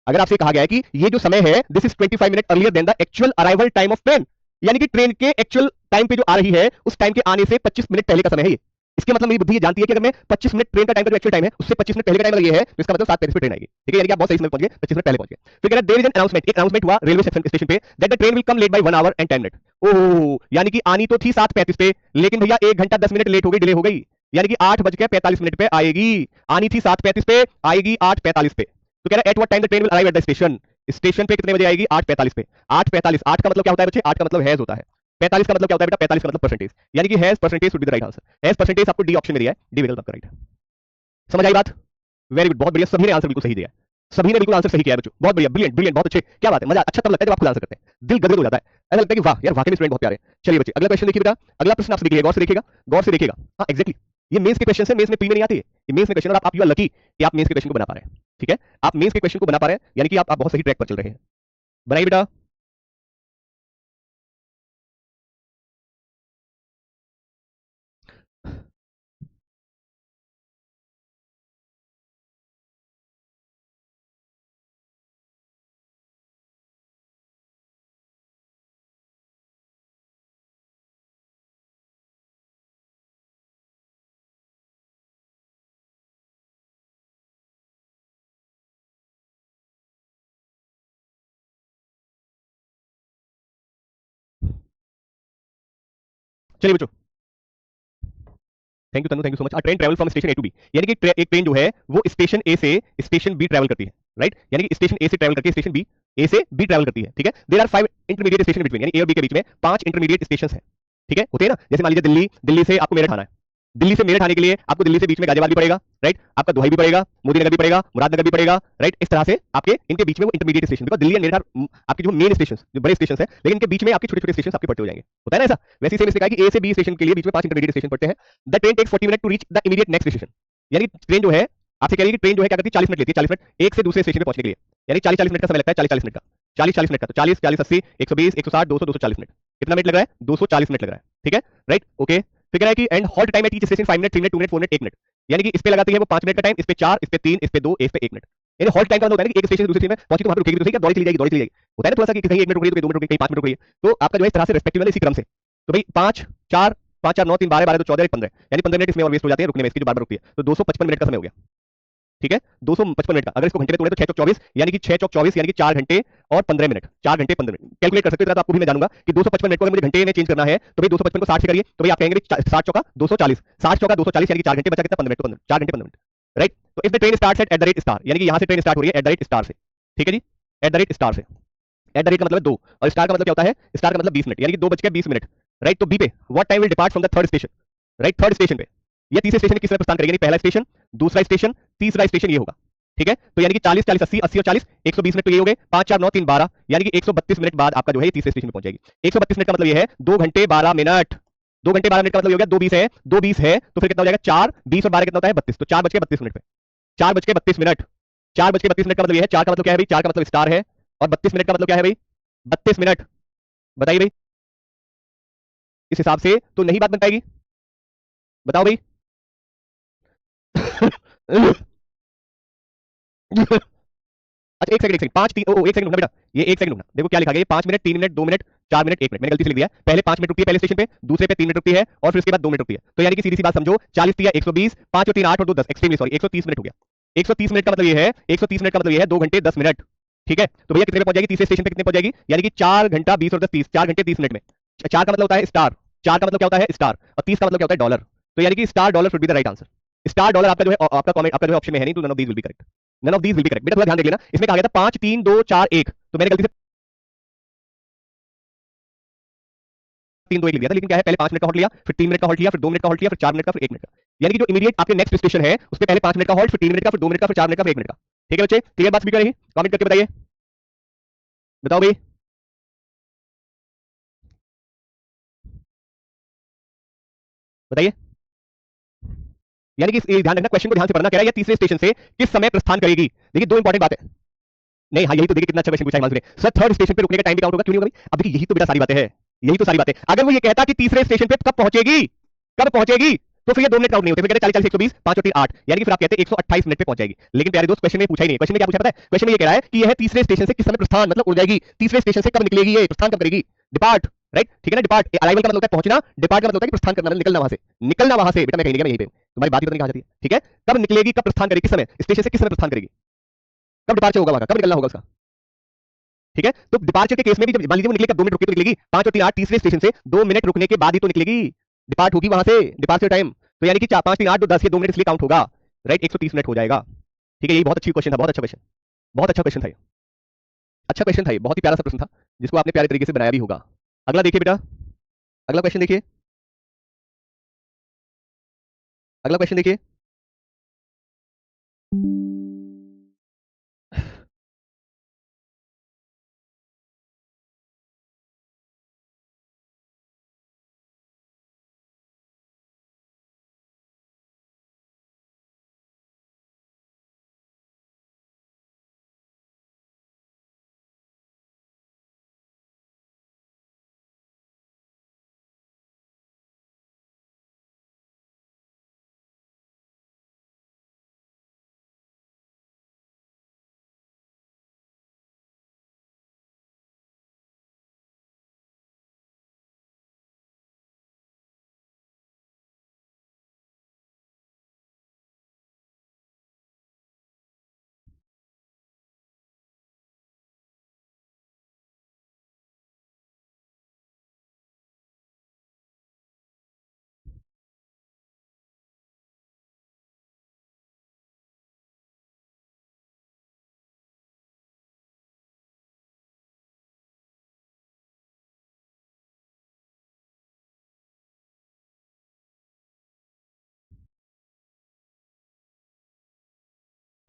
अगर आपसे कहा गया है कि ये जो समय है, this is 25 minute earlier than the actual arrival time of train, यानी कि ट्रेन के एक्चुअल टाइम पे जो आ रही है उस टाइम के आने से 25 मिनट पहले का समय है ये। इसके मतलब मेरी बुद्धि ये जानती है कि अगर मैं 25 मिनट ट्रेन का टाइम का जो एक्चुअल टाइम है उससे 25 मिनट पहले का टाइम अगर ये है, तो इसका मतलब 7:35 पे ट्रेन आएगी, ठीक है। यानी कि आप बहुत सही समय पहुंच गए, 25 मिनट पहले पहुंच गए। फिर कह रहा है देयर इज एन अनाउंसमेंट, एक अनाउंसमेंट हुआ रेलवे स्टेशन पे that the train will come late by 1 hour and 10 minute. Oh, यानी कि आनी तो थी 7:35 पे, लेकिन भैया 1 घंटा 10 मिनट लेट हो गई, डिले हो गई, यानी कि 8:45 पे आएगी। आनी थी 7:35 पे, आएगी 8:45 पे। तो कह रहा है at what time the train will arrive at the station, station पे कितने बजे आएगी, 8:45 पे। 8:45, 8 का मतलब क्या होता है बच्चे, 8 का मतलब हैज होता है। 45 का मतलब क्या होता है बेटा, 45 का मतलब परसेंटेज, यानी कि has percentage should be the right answer. Has percentage आपको डी ऑप्शन में दिया है, डी विकल्प आपका राइट है। समझ आई बात, वेरी गुड, बहुत बढ़िया, सभी ने आंसर बिल्कुल सही दिया है, सभी ने बिल्कुल आंसर सही किया है बच्चों, बहुत बढ़िया, ब्रिलियंट ब्रिलियंट, बहुत अच्छे, क्या बात है, मजा अच्छा तब लगता है जब आप खुद आंसर करते हैं, दिल गदगद हो जाता है, ऐसा लगता है कि वाह यार वाकई में स्टूडेंट बहुत प्यारे। चलिए बच्चे अगला क्वेश्चन देखिए बेटा, अगला प्रश्न आपसे देखिएगा, गौर से देखिएगा, गौर से देखिएगा, हाँ एग्जैक्टली ये मेंस के क्वेश्चन है, मेंस में प्री में नहीं आती है, ये मेंस में क्वेश्चन, और आप यू आर लकी कि आप मेंस के क्वेश्चन को बना पा रहे हैं। ठीक है, आप मेंस के क्वेश्चन को बना पा रहे हैं, यानी कि आप बहुत सही ट्रैक पर चल रहे हैं। बनाइए बेटा। चलिए बच्चों, thank you Tanu, thank you so much. Train travel from station A to B, यानी कि एक ट्रेन जो है वो स्टेशन ए से स्टेशन बी ट्रेवल करती है, राइट, यानी कि स्टेशन ए से ट्रेवल करके स्टेशन बी, ए से बी ट्रेवल करती है। ठीक है, there are 5 intermediate station between, यानी ए और बी के बीच में 5 इंटरमीडिएट स्टेशन है। ठीक है, होते हैं ना, जैसे मान लीजिए दिल्ली, दिल्ली से आपको मेरठ आना है, दिल्ली से मेरठ आने के लिए आपको दिल्ली से बीच में गाजियाबाद भी पड़ेगा, राइट, आपका दोहाई भी पड़ेगा, मोदी नगर भी पड़ेगा, मुरादनगर भी पड़ेगा, राइट, इस तरह से आपके इनके बीच में वो इंटरमीडिएट स्टेशन, बिकॉज दिल्ली और मेरठ आपके जो मेन स्टेशन, जो बड़े स्टेशन है, लेकिन इनके बीच में आपके छोटे छोटे स्टेशन आपके पड़ते हो जाएंगे, होता है ना ऐसा। वैसे ही सेम इसने कहा कि ए से बी स्टेशन के लिए बीच में 5 इंटरमीडिएट स्टेशन पड़ते हैं। The train takes 40 minute to reach the immediate next station, यानी ट्रेन जो है आपसे कह रही है कि ट्रेन जो है क्या करती है, 40 मिनट लेती है, 40 मिनट एक से दूसरे स्टेशन पे पहुंचने के लिए, यानी 40-40 मिनट का समय लगता है, 40-40 मिनट का, 40-40 मिनट का, तो 40 40 80 120 160 200 240 मिनट, कितना मिनट लग रहा है, 240 मिनट लग रहा है। ठीक है, राइट, ओके। फिर कह रहा है कि and halt time at each station 5 minute 3 minute 2 minute 4 minute 1 minute, यानी कि इस पे लगाती है वो 5 मिनट का टाइम, इस पे 4, इस पे 3, इस पे 2, इस पे 1 मिनट, यानी हॉल्ट टाइम का मतलब होता है कि एक स्टेशन से दूसरे स्टेशन में पहुंची तो वहां पे रुकेगी, तो सही क्या दौड़ी चली जाएगी, दौड़ी चली जाएगी, होता है ना थोड़ा सा कि कहीं 1 मिनट रुक रही है तो कहीं 2 मिनट रुक रही है, कहीं 5 मिनट रुक रही है, तो आपका जो है इस तरह से रेस्पेक्टिव इसी क्रम से, तो भाई 5 4 5 4 9 3 12 12 तो 14 15, यानी 15 मिनट इसमें और वेस्ट हो जाते हैं रुकने में, इसकी जो बार बार रुकती है, तो 255 मिनट का समय हो गया। ठीक है, 255 मिनट का, अगर इसको घंटे में तोड़े तो 6 चौक 24, यानी कि 6 चौक 24 यानी कि 4 घंटे और 15 मिनट, 4 घंटे 15 मिनट कैलकुलेट कर सकते हो, तो आपको भी मैं जानूंगा कि 255 मिनट को अगर मुझे घंटे में चेंज करना है तो भाई 255 को 60 से करिए, तो भाई आप कहेंगे 60 चौका 240, 60 चौका 240 यानी कि 4 घंटे बचा कितना, 15 मिनट, तो 15 4 घंटे 15 मिनट, राइट। तो if the train starts at the rate star, यानी कि यहां से ट्रेन स्टार्ट हो रही है एट द रेट स्टार से, ठीक है जी, एट द रेट स्टार से, एट द रेट का मतलब है 2, और स्टार का मतलब क्या होता है, स्टार का मतलब 20 मिनट, यानी कि 2:20 राइट। तो बी पे what time will depart from the third station, right, third station पे, ये तीसरे स्टेशन किस समय प्रस्थान करेगी, पहला स्टेशन, दूसरा स्टेशन, तीसरा स्टेशन ये होगा। ठीक है, तो यानी कि 40 40 80 80 और 40 120 मिनट तो ये हो गए, 5 4 9 3 12, यानी कि 132 मिनट बाद आपका जो है तीसरे स्टेशन पे पहुंच जाएगी। 132 मिनट का मतलब ये है 2 घंटे 12 मिनट, 2 घंटे 12 मिनट का मतलब ये हो गया 2:20 है, 2:20 है तो फिर कितना हो जाएगा, 4 20 और 12 कितना होता है 32, तो 4:32 मिनट पे, 4:32 मिनट, 4:32 मिनट का मतलब ये है, 4 का मतलब क्या है भाई, 4 का मतलब स्टार है, और 32 मिनट का मतलब क्या है भाई, 32 मिनट, बताइए भाई, इस हिसाब से तो नहीं बात बन पाएगी, बताओ भाई। अच्छा एक सेकंड, एक सेकंड, 5 3 ओ 1 सेकंड रुकना बेटा, ये 1 सेकंड रुकना, देखो क्या लिखा गया, ये 5 minute 3 minute 2 minute 4 minute 1 minute, मैंने गलती से लिख दिया, पहले 5 मिनट रुकती है पहले स्टेशन पे, दूसरे पे 3 मिनट रुकती है, और फिर उसके बाद 2 मिनट रुकती है, तो यानी कि सीधी सी बात समझो, 40 दिया 120, 5 और 3 8 और 2 10, एक्सट्रीमली सॉरी 130 मिनट हो गया। 130 मिनट का मतलब ये है, 130 मिनट का मतलब ये है 2 घंटे 10 मिनट। ठीक है, तो भैया कितने पे पहुंच जाएगी, तीसरे स्टेशन पे कितने पहुंच जाएगी, यानी कि 4 घंटा 20 और 10 30, 4 घंटे 30 मिनट में। 4 का मतलब होता है स्टार, 4 का मतलब क्या होता है स्टार, और 30 का मतलब क्या होता है डॉलर, तो यानी कि star dollar should be the right answer. Star dollar आपका जो है, आपका कमेंट आपका जो है ऑप्शन में है नहीं, तो none of these will be correct, none of these will be correct. बेटा थोड़ा ध्यान देख लेना, इसमें कहा गया था 5 3 2 4 1, तो मैंने गलती से 3 2 1 लिख दिया था, लेकिन क्या है पहले 5 मिनट का हॉल्ट लिया, फिर 3 मिनट का हॉल्ट लिया, फिर 2 मिनट का हॉल्ट लिया, फिर 4 मिनट का, फिर 1 मिनट का, यानी कि जो इमीडिएट आपके नेक्स्ट स्टेशन है उसपे पहले 5 मिनट का हॉल्ट, फिर 3 मिनट का, फिर 2 मिनट का, फिर 4 मिनट का, फिर 1 मिनट का। ठीक है बच्चे, क्लियर बात स्पीकर रही, कमेंट करके बताइए, बताओ भाई, बताइए। यानी कि ध्यान रखना, क्वेश्चन को ध्यान से पढ़ना, कह रहा है ये तीसरे स्टेशन से किस समय प्रस्थान करेगी। देखिए दो इंपॉर्टेंट बात है, नहीं हाँ यही तो देखिए कितना अच्छा क्वेश्चन पूछा है सर, थर्ड स्टेशन पे रुकने का टाइम भी काउंट होगा, क्यों नहीं होगा भाई, अब देखिए यही तो बेटा सारी बातें हैं, यही तो सारी बातें, अगर वो ये कहता कि तीसरे स्टेशन पे कब पहुंचेगी, कब पहुंचेगी, तो फिर ये 2 मिनट काउंट नहीं होते, फिर कहते 40 40 120 5 और 3 8, यानी कि फिर आप कहते हैं 128 मिनट पे पहुंच जाएगी। लेकिन प्यारे दोस्त क्वेश्चन में पूछा ही नहीं, क्वेश्चन में क्या पूछा पता है, क्वेश्चन में ये कह रहा है कि यह तीसरे स्टेशन से किस समय प्रस्थान मतलब उड़ जाएगी, तीसरे स्टेशन से कब निकलेगी, ये प्रस्थान कब करेगी, डिपार्ट, राइट, ठीक है ना, डिपार्ट अराइवल का मतलब होता है पहुंचना, डिपार्ट का मतलब होता है कि प्रस्थान करना, निकलना वहां से, निकलना वहां से, बेटा मैं कहीं नहीं गया, मैं यहीं पे तुम्हारी बात ही पता नहीं कहां जाती है। ठीक है, कब निकलेगी, कब प्रस्थान करेगी, किस समय स्टेशन से किस समय प्रस्थान करेगी, कब डिपार्चर होगा वहां, कब निकलना होगा उसका। ठीक है, तो डिपार्चर के केस में भी जब मान लीजिए वो निकलेगा 2 मिनट रुके तो निकलेगी, 5 और 3 8 तीसरे स्टेशन से 2 मिनट रुकने के बाद ही तो निकलेगी, डिपार्ट होगी वहां से, डिपार्चर टाइम, तो यानी कि 4 5 3 8 2 10 ये 2 मिनट इसलिए काउंट होगा, राइट, 130 मिनट हो जाएगा। ठीक है, ये बहुत अच्छी क्वेश्चन था, बहुत अच्छा क्वेश्चन, बहुत अच्छा क्वेश्चन था ये, अच्छा क्वेश्चन था ये, बहुत ही प्यारा सा प्रश्न था, जिसको आपने प्यारे तरीके से बनाया भी होगा। अगला देखिए बेटा, अगला क्वेश्चन देखिए, अगला क्वेश्चन देखिए,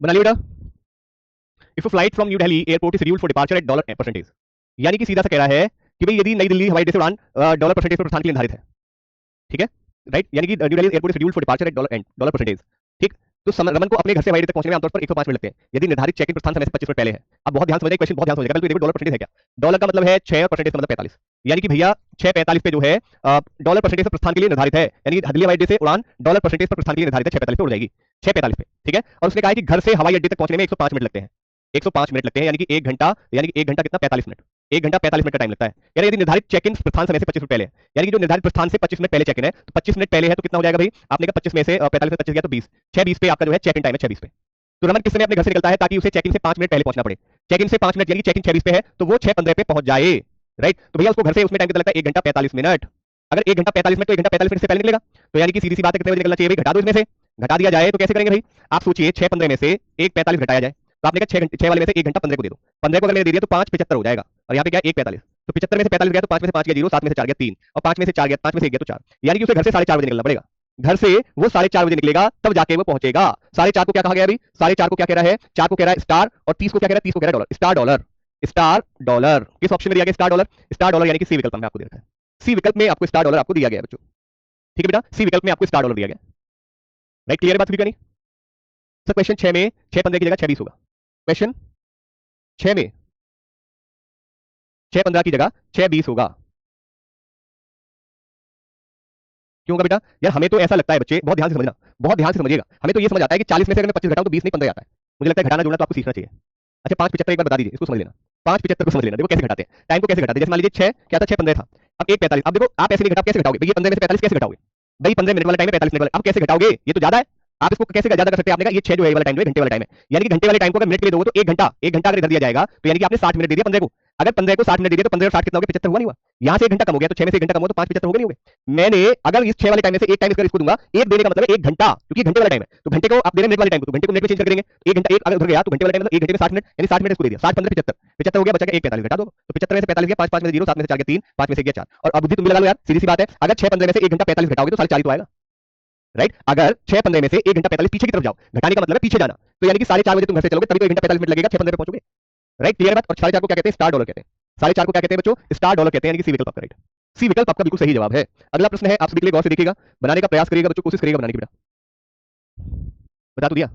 बना लिया बेटा। If flight from New Delhi airport is scheduled for departure at dollar percentage, यानी कि सीधा सा कह रहा है कि भाई यदि नई दिल्ली हवाई अड्डे से उड़ान डॉलर परसेंटेज पर प्रस्थान के लिए निर्धारित है, ठीक है, राइट, यानी कि New Delhi airport scheduled for departure at dollar percentage, ठीक। तो रमन को अपने घर से हवाई अड्डे तक पहुंचने में आमतौर पर 105 मिनट लगते हैं यदि निर्धारित चेक इन प्रस्थान समय से 25 मिनट पहले है। अब बहुत ध्यान समझिए, क्वेश्चन बहुत ध्यान समझिएगा, तो देखो डॉलर परसेंटेज है क्या। डॉलर का मतलब है 6 और परसेंटेज का मतलब 45, यानी कि भैया 6:45 पे जो है डॉलर परसेंटेज पर प्रस्थान के लिए निर्धारित है, यानी कि दिल्ली हवाई अड्डे से उड़ान डॉलर परसेंटेज पर प्रस्थान के लिए निर्धारित है, 6:45 पे उड़ जाएगी, 6:45 पे, ठीक है। और उसने कहा है कि घर से हवाई अड्डे तक पहुंचने में 105 मिनट लगते हैं, 105 मिनट लगते हैं, यानी कि 1 घंटा, यानी कि 1 घंटा कितना 45 मिनट, 1 घंटा 45 मिनट का टाइम लगता है। यानी यदि निर्धारित चेक इन प्रस्थान समय से 25 मिनट पहले है, यानी कि जो निर्धारित प्रस्थान से 25 मिनट पहले चेक इन है, तो 25 मिनट पहले है तो कितना हो जाएगा भाई, आपने कहा 25 में से 45 में 25 गया तो 20, 6:20 पे आपका जो है चेक इन टाइम है, 6:20 पे। तो रमन किस समय अपने घर से निकलता है ताकि उसे चेक इन से 5 मिनट पहले पहुंचना पड़े, चेक इन से 5 मिनट, यानी कि चेक इन 6:20 पे है तो वो 6:15 पे पहुंच जाए, राइट। तो भैया उसको घर से उसमें टाइम कितना लगता है, 1 घंटा 45 मिनट। अगर 1 घंटा 45 मिनट तो 1 घंटा 45 मिनट से पहले निकलेगा, तो यानी कि सीधी सी बात है कितने बजे निकलना चाहिए भाई, घटा दो इसमें से, घटा दिया जाए तो कैसे करेंगे भाई, आप सोचिए 6:15 में से 1:45 घटाया जाए, तो आपने कहा 6 वाले में से 1 घंटा 15 को दे दो, 15 को अगर मैंने दे दिया तो 5:75 हो जाएगा, और यहाँ पे क्या 1:45, तो 75 में से 45 गया तो 5 में से 5 गया 0, 7 में से 4 गया 3, और 5 में से 4 गया, 5 में से 1 गया तो 4, यानी कि उसे घर से 4:30 बजे निकलना पड़ेगा, घर से वो 4:30 बजे निकलेगा तब जाके वो पहुंचेगा। 4:30 को क्या कहा गया अभी, 4:30 को क्या कह रहा है, 4 को कह रहा है स्टार, और 30 को क्या कह रहा है, 30 को कह रहा है dollar, star dollar, star dollar किस ऑप्शन में दिया गया, स्टार डॉलर, स्टार डॉलर यानी कि सी विकल्प में आपको दे रखा है, सी विकल्प में आपको स्टार डॉलर आपको दिया गया है बच्चों, ठीक है बेटा, सी विकल्प में आपको स्टार डॉलर दिया गया, राइट, क्लियर बात, नहीं सर। क्वेश्चन 6 में 6:15 की जगह 6:20 होगा, क्वेश्चन 6 में 6:15 की जगह 6:20 होगा, क्यों होगा बेटा, यार हमें तो ऐसा लगता है बच्चे, बहुत ध्यान से समझना, बहुत ध्यान से समझिएगा, हमें तो ये समझ आता है कि 40 में से अगर मैं 25 घटाऊं तो 20 नहीं 15 आता है, मुझे लगता है घटाना जोड़ना तो आपको सीखना चाहिए। अच्छा 5:75 एक बार बता दीजिए, इसको समझ लेना, 5:75 को समझ लेना, देखो कैसे घटाते हैं, टाइम को कैसे घटाते हैं, जैसे मान लीजिए 6 क्या था, 6:15 था, अब 1:45, अब देखो आप ऐसे नहीं घटा, कैसे घटाओगे भैया, 15 में से 45 कैसे घटाओगे भाई, 15 मिनट वाला टाइम है, 45 मिनट वाला, अब कैसे घटाओगे, ये तो ज्यादा है, आप इसको कैसे ज्यादा कर सकते हैं, आपने कहा ये 6 जो है वाला टाइम है घंटे वाला टाइम है, यानी कि घंटे वाले टाइम को अगर मिनट के लिए दोगे तो 1 घंटा, 1 घंटा अगर इधर दिया जाएगा तो यानी कि आपने 60 मिनट दे दिया 15 को, अगर 15 को 60 मिनट दे दिया तो 15 और 60 कितना हो गया, 75 हुआ नहीं हुआ, यहाँ से 1 घंटा कम हो गया, तो 6 में से 1 घंटा कम हो तो 5:75 हो गए नहीं हो गए। मैंने अगर इस 6 वाले टाइम में से एक टाइम इसको दूंगा, एक देने का मतलब है 1 घंटा, क्योंकि घंटे वाला टाइम है, तो घंटे को आप दे रहे हैं मिनट वाले टाइम को, तो घंटे को मिनट में चेंज कर देंगे, 1 घंटा 1 अगर उधर गया तो घंटे वाला टाइम मतलब 1 घंटे में 60 मिनट, यानी 60 मिनट इसको दे दिया, 60 15 75, 75 हो गया, बचा 1:45 घटा दो, तो 75 में से 45 गया, 5 5 में से 0, 7 में से 4 गया 3, 5 में से गया 4, और अब बुद्धि तुम भी लगा लो यार, सीधी सी बात है, अगर 6:15 में से 1 घंटा 45 घटाओगे तो 4:30 तो आएगा, राइट। अगर 6:15 में से 1 घंटा 45 पीछे की तरफ जाओ, घटाने का मतलब है पीछे जाना, तो यानी कि 4:30 बजे तुम घर से चलोगे तभी तो 1 घंटा 45 मिनट लगेगा, 6:15 पे पहुंचोगे, राइट, क्लियर बात। और 4:30 को क्या कहते हैं, स्टार डॉलर कहते हैं, 4:30 को क्या कहते हैं बच्चों, स्टार डॉलर कहते हैं, यानी कि सी विकल्प आपका राइट, सी विकल्प आपका बिल्कुल सही जवाब है। अगला प्रश्न है, आप सभी के लिए गौर से देखिएगा, बनाने का प्रयास करिएगा बच्चों, कोशिश करिएगा बनाने की, बेटा बता तो दिया,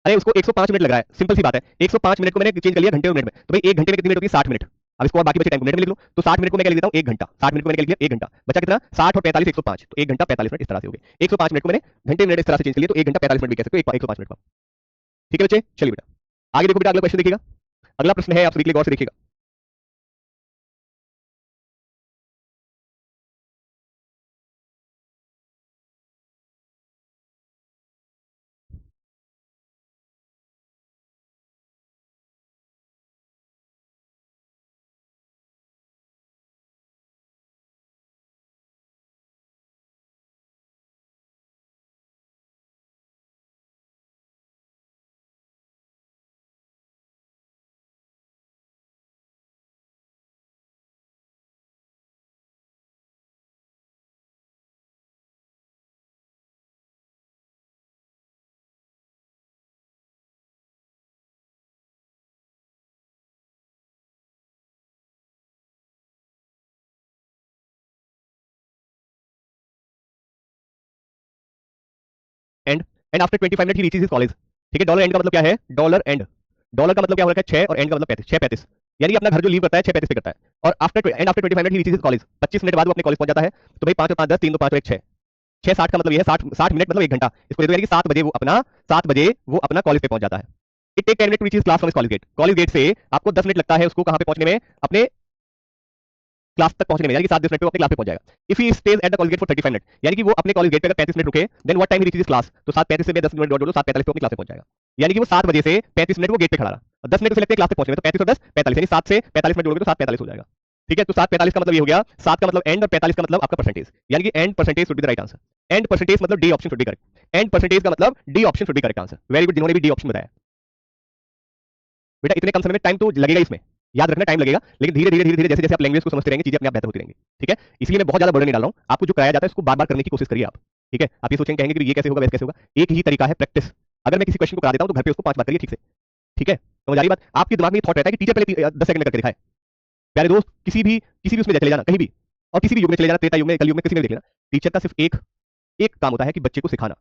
अरे उसको 105 मिनट लग रहा है, सिंपल सी बात है, 105 मिनट को मैंने चेंज कर लिया घंटे और मिनट में, तो भाई 1 घंटे में कितनी मिनट होगी, 60 मिनट, अब इसको और बाकी बचे टाइम को मिनट में लिख लो, तो 60 मिनट को मैं क्या लिख देता हूं 1 घंटा, 60 मिनट को मैंने लिख दिया 1 घंटा, बचा कितना 60 और 45 105, तो 1 घंटा 45 मिनट इस तरह से हो गए, 105 मिनट को मैंने घंटे मिनट इस तरह से चेंज कर लिया, तो 1 घंटा 45 मिनट भी कह सकते हो 105 मिनट का, ठीक है बच्चे, चलिए बेटा आगे देखो बेटा, अगला क्वेश्चन देखिएगा, अगला प्रश्न है, आप सभी के लिए गौर से देखिएगा, and and after 25 minute he reaches his college, ठीक है, डॉलर एंड का मतलब क्या है, डॉलर एंड, डॉलर का मतलब क्या हो रखा है 6 और एंड का मतलब 35, 6:35, यानी कि अपना घर जो लीव करता है 6:35 पे करता है, और after and after 25 minute he reaches his college, 25 minute बाद वो अपने कॉलेज पहुंच जाता है, तो भाई 5 और 5 10, 3 2 5 और 1 6, 6:60 का मतलब ये है 60 मिनट मतलब 1 घंटा, इसको दे दो, यानी कि 7 बजे वो अपना कॉलेज पे पहुंच जाता है। It take 10 minute to reach his class from college gate से आपको 10 मिनट लगता है उसको कहां पे पहुंचने में, अपने क्लास तक पहुंचने में, यानी कि 7 मिनट पे वो अपने क्लास पे पहुंच जाएगा। If he stage at the college get for 35 minute, यानी कि वो अपने कॉलेज गेट पे अगर 35 मिनट रुके, then what time he reaches class, तो 7:35 से 10 मिनट जोड़ दो, 7:45 पे अपनी क्लास पे पहुंच जाएगा, यानी कि वो 7 बजे से 35 मिनट वो गेट पे खड़ा रहा, और 10 मिनट उसे लगते हैं क्लास पे पहुंचने में, तो 35 और 10 45, यानी 7 से 45 मिनट जोड़ोगे तो 7:45 हो जाएगा, ठीक है। तो 7:45 का मतलब ये हो गया, 7 का मतलब एंड और 45 का मतलब आपका परसेंटेज, यानी कि and percentage should be the right answer, and percentage मतलब D option should be correct, and percentage का मतलब D option should be correct answer, very good, जिन्होंने भी डी ऑप्शन बताया बेटा, इतने कम समय में टाइम तो लगेगा इसमें, याद रखना टाइम लगेगा, लेकिन धीरे धीरे धीरे धीरे जैसे जैसे आप लैंग्वेज को समझते रहेंगे चीजें अपने आप बेहतर होती रहेंगी, ठीक है। इसलिए मैं बहुत ज्यादा बर्डन नहीं डाल रहा हूं, आपको जो कराया जाता है उसको बार बार करने की कोशिश करिए आप, ठीक है। आप ये सोचेंगे कहेंगे कि ये कैसे होगा वैसे कैसे होगा, एक ही तरीका है प्रैक्टिस, अगर मैं किसी क्वेश्चन को करा देता हूं तो घर पे उसको 5 बार करिए ठीक से, ठीक है? समझ आ रही बात? आपके दिमाग में ये थॉट रहता है कि टीचर पहले 10 सेकंड में करके दिखाए। प्यारे दोस्त, किसी भी उसमें चले जाना कहीं भी, और किसी भी युग में चले जाना, त्रेता युग में, कलयुग में, किसी में भी देख लेना, टीचर का सिर्फ एक एक काम होता है कि बच्चे को सिखाना।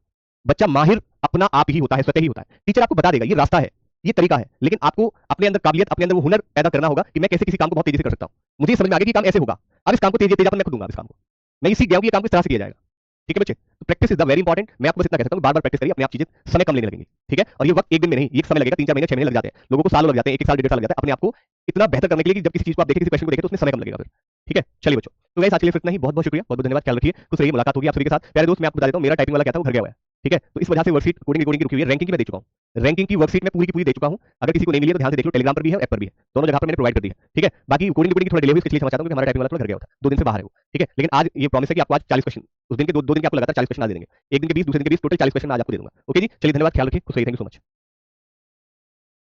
बच्चा माहिर अपना आप ही होता है, स्वतः ही होता है। टीचर आपको बता देगा, ये रास्ता है, ये तरीका है, लेकिन आपको अपने अंदर काबिलियत, अपने अंदर वो हुनर पैदा करना होगा कि मैं कैसे किसी काम को बहुत तेजी से कर सकता हूं। मुझे ये समझ में आ गया कि काम ऐसे होगा, अब इस काम को तेजापन मैं खुद दूंगा, इस काम को मैं ये सीख गया हूं कि ये काम किस तरह से किया जाएगा। ठीक है बच्चे, तो practice is the very important. मैं आपको बस इतना कह सकता हूं, बार बार प्रैक्टिस करिए, अपने आप चीजें समय कम लेने लगेंगी। ठीक है, और ये वक्त एक दिन में नहीं, एक समय लगेगा, 3-4 महीने 6 महीने लग जाते हैं, लोगों को सालों लग जाते हैं, 1 साल 1.5 साल लग जाता है अपने आप को इतना बेहतर करने के लिए कि जब किसी चीज को आप देखें, किसी क्वेश्चन को देखें तो उसमें समय कम लगेगा फिर। ठीक है, चलिए बच्चों, तो वैसे आज के लिए इतना ही। बहुत बहुत शुक्रिया, बहुत बहुत धन्यवाद, ख्याल रखिए, खुश रहिए, मुलाकात होगी आप सभी के साथ। प्यारे दोस्त, मैं आपको बता देता हूं, मेरा टाइपिंग वाला क्या था वो घर गया हुआ है। ठीक है, तो इस वजह से वर्कशीट कोडिंग की रुकी हुई है, रैंकिंग की मैं दे चुका हूं, रैंकिंग की वर्कशीट मैं पूरी की पूरी दे चुका हूं। अगर किसी को नहीं मिली है तो ध्यान से देख लो, टेलीग्राम पर भी है, ऐप पर भी है, दोनों जगह पर मैंने प्रोवाइड कर दी है। ठीक है, बाकी कोडिंग की थोड़ा डिले हुई, इसलिए क्षमा चाहता हूं, क्योंकि हमारा टाइपिंग वाला थोड़ा घर गया होता, 2 दिन से बाहर है वो। ठीक है, लेकिन आज ये प्रॉमिस है कि आपको आज 40 क्वेश्चन, उस दिन के 2 दिन के आपको लगातार 40 क्वेश्चन आज दे देंगे, एक दिन के 20, दूसरे दिन के 20, टोटल 40 क्वेश्चन आज आपको दे दूंगा। ओके जी, चलिए धन्यवाद, ख्याल रखिए, खुश रहिए, थैंक यू सो मच।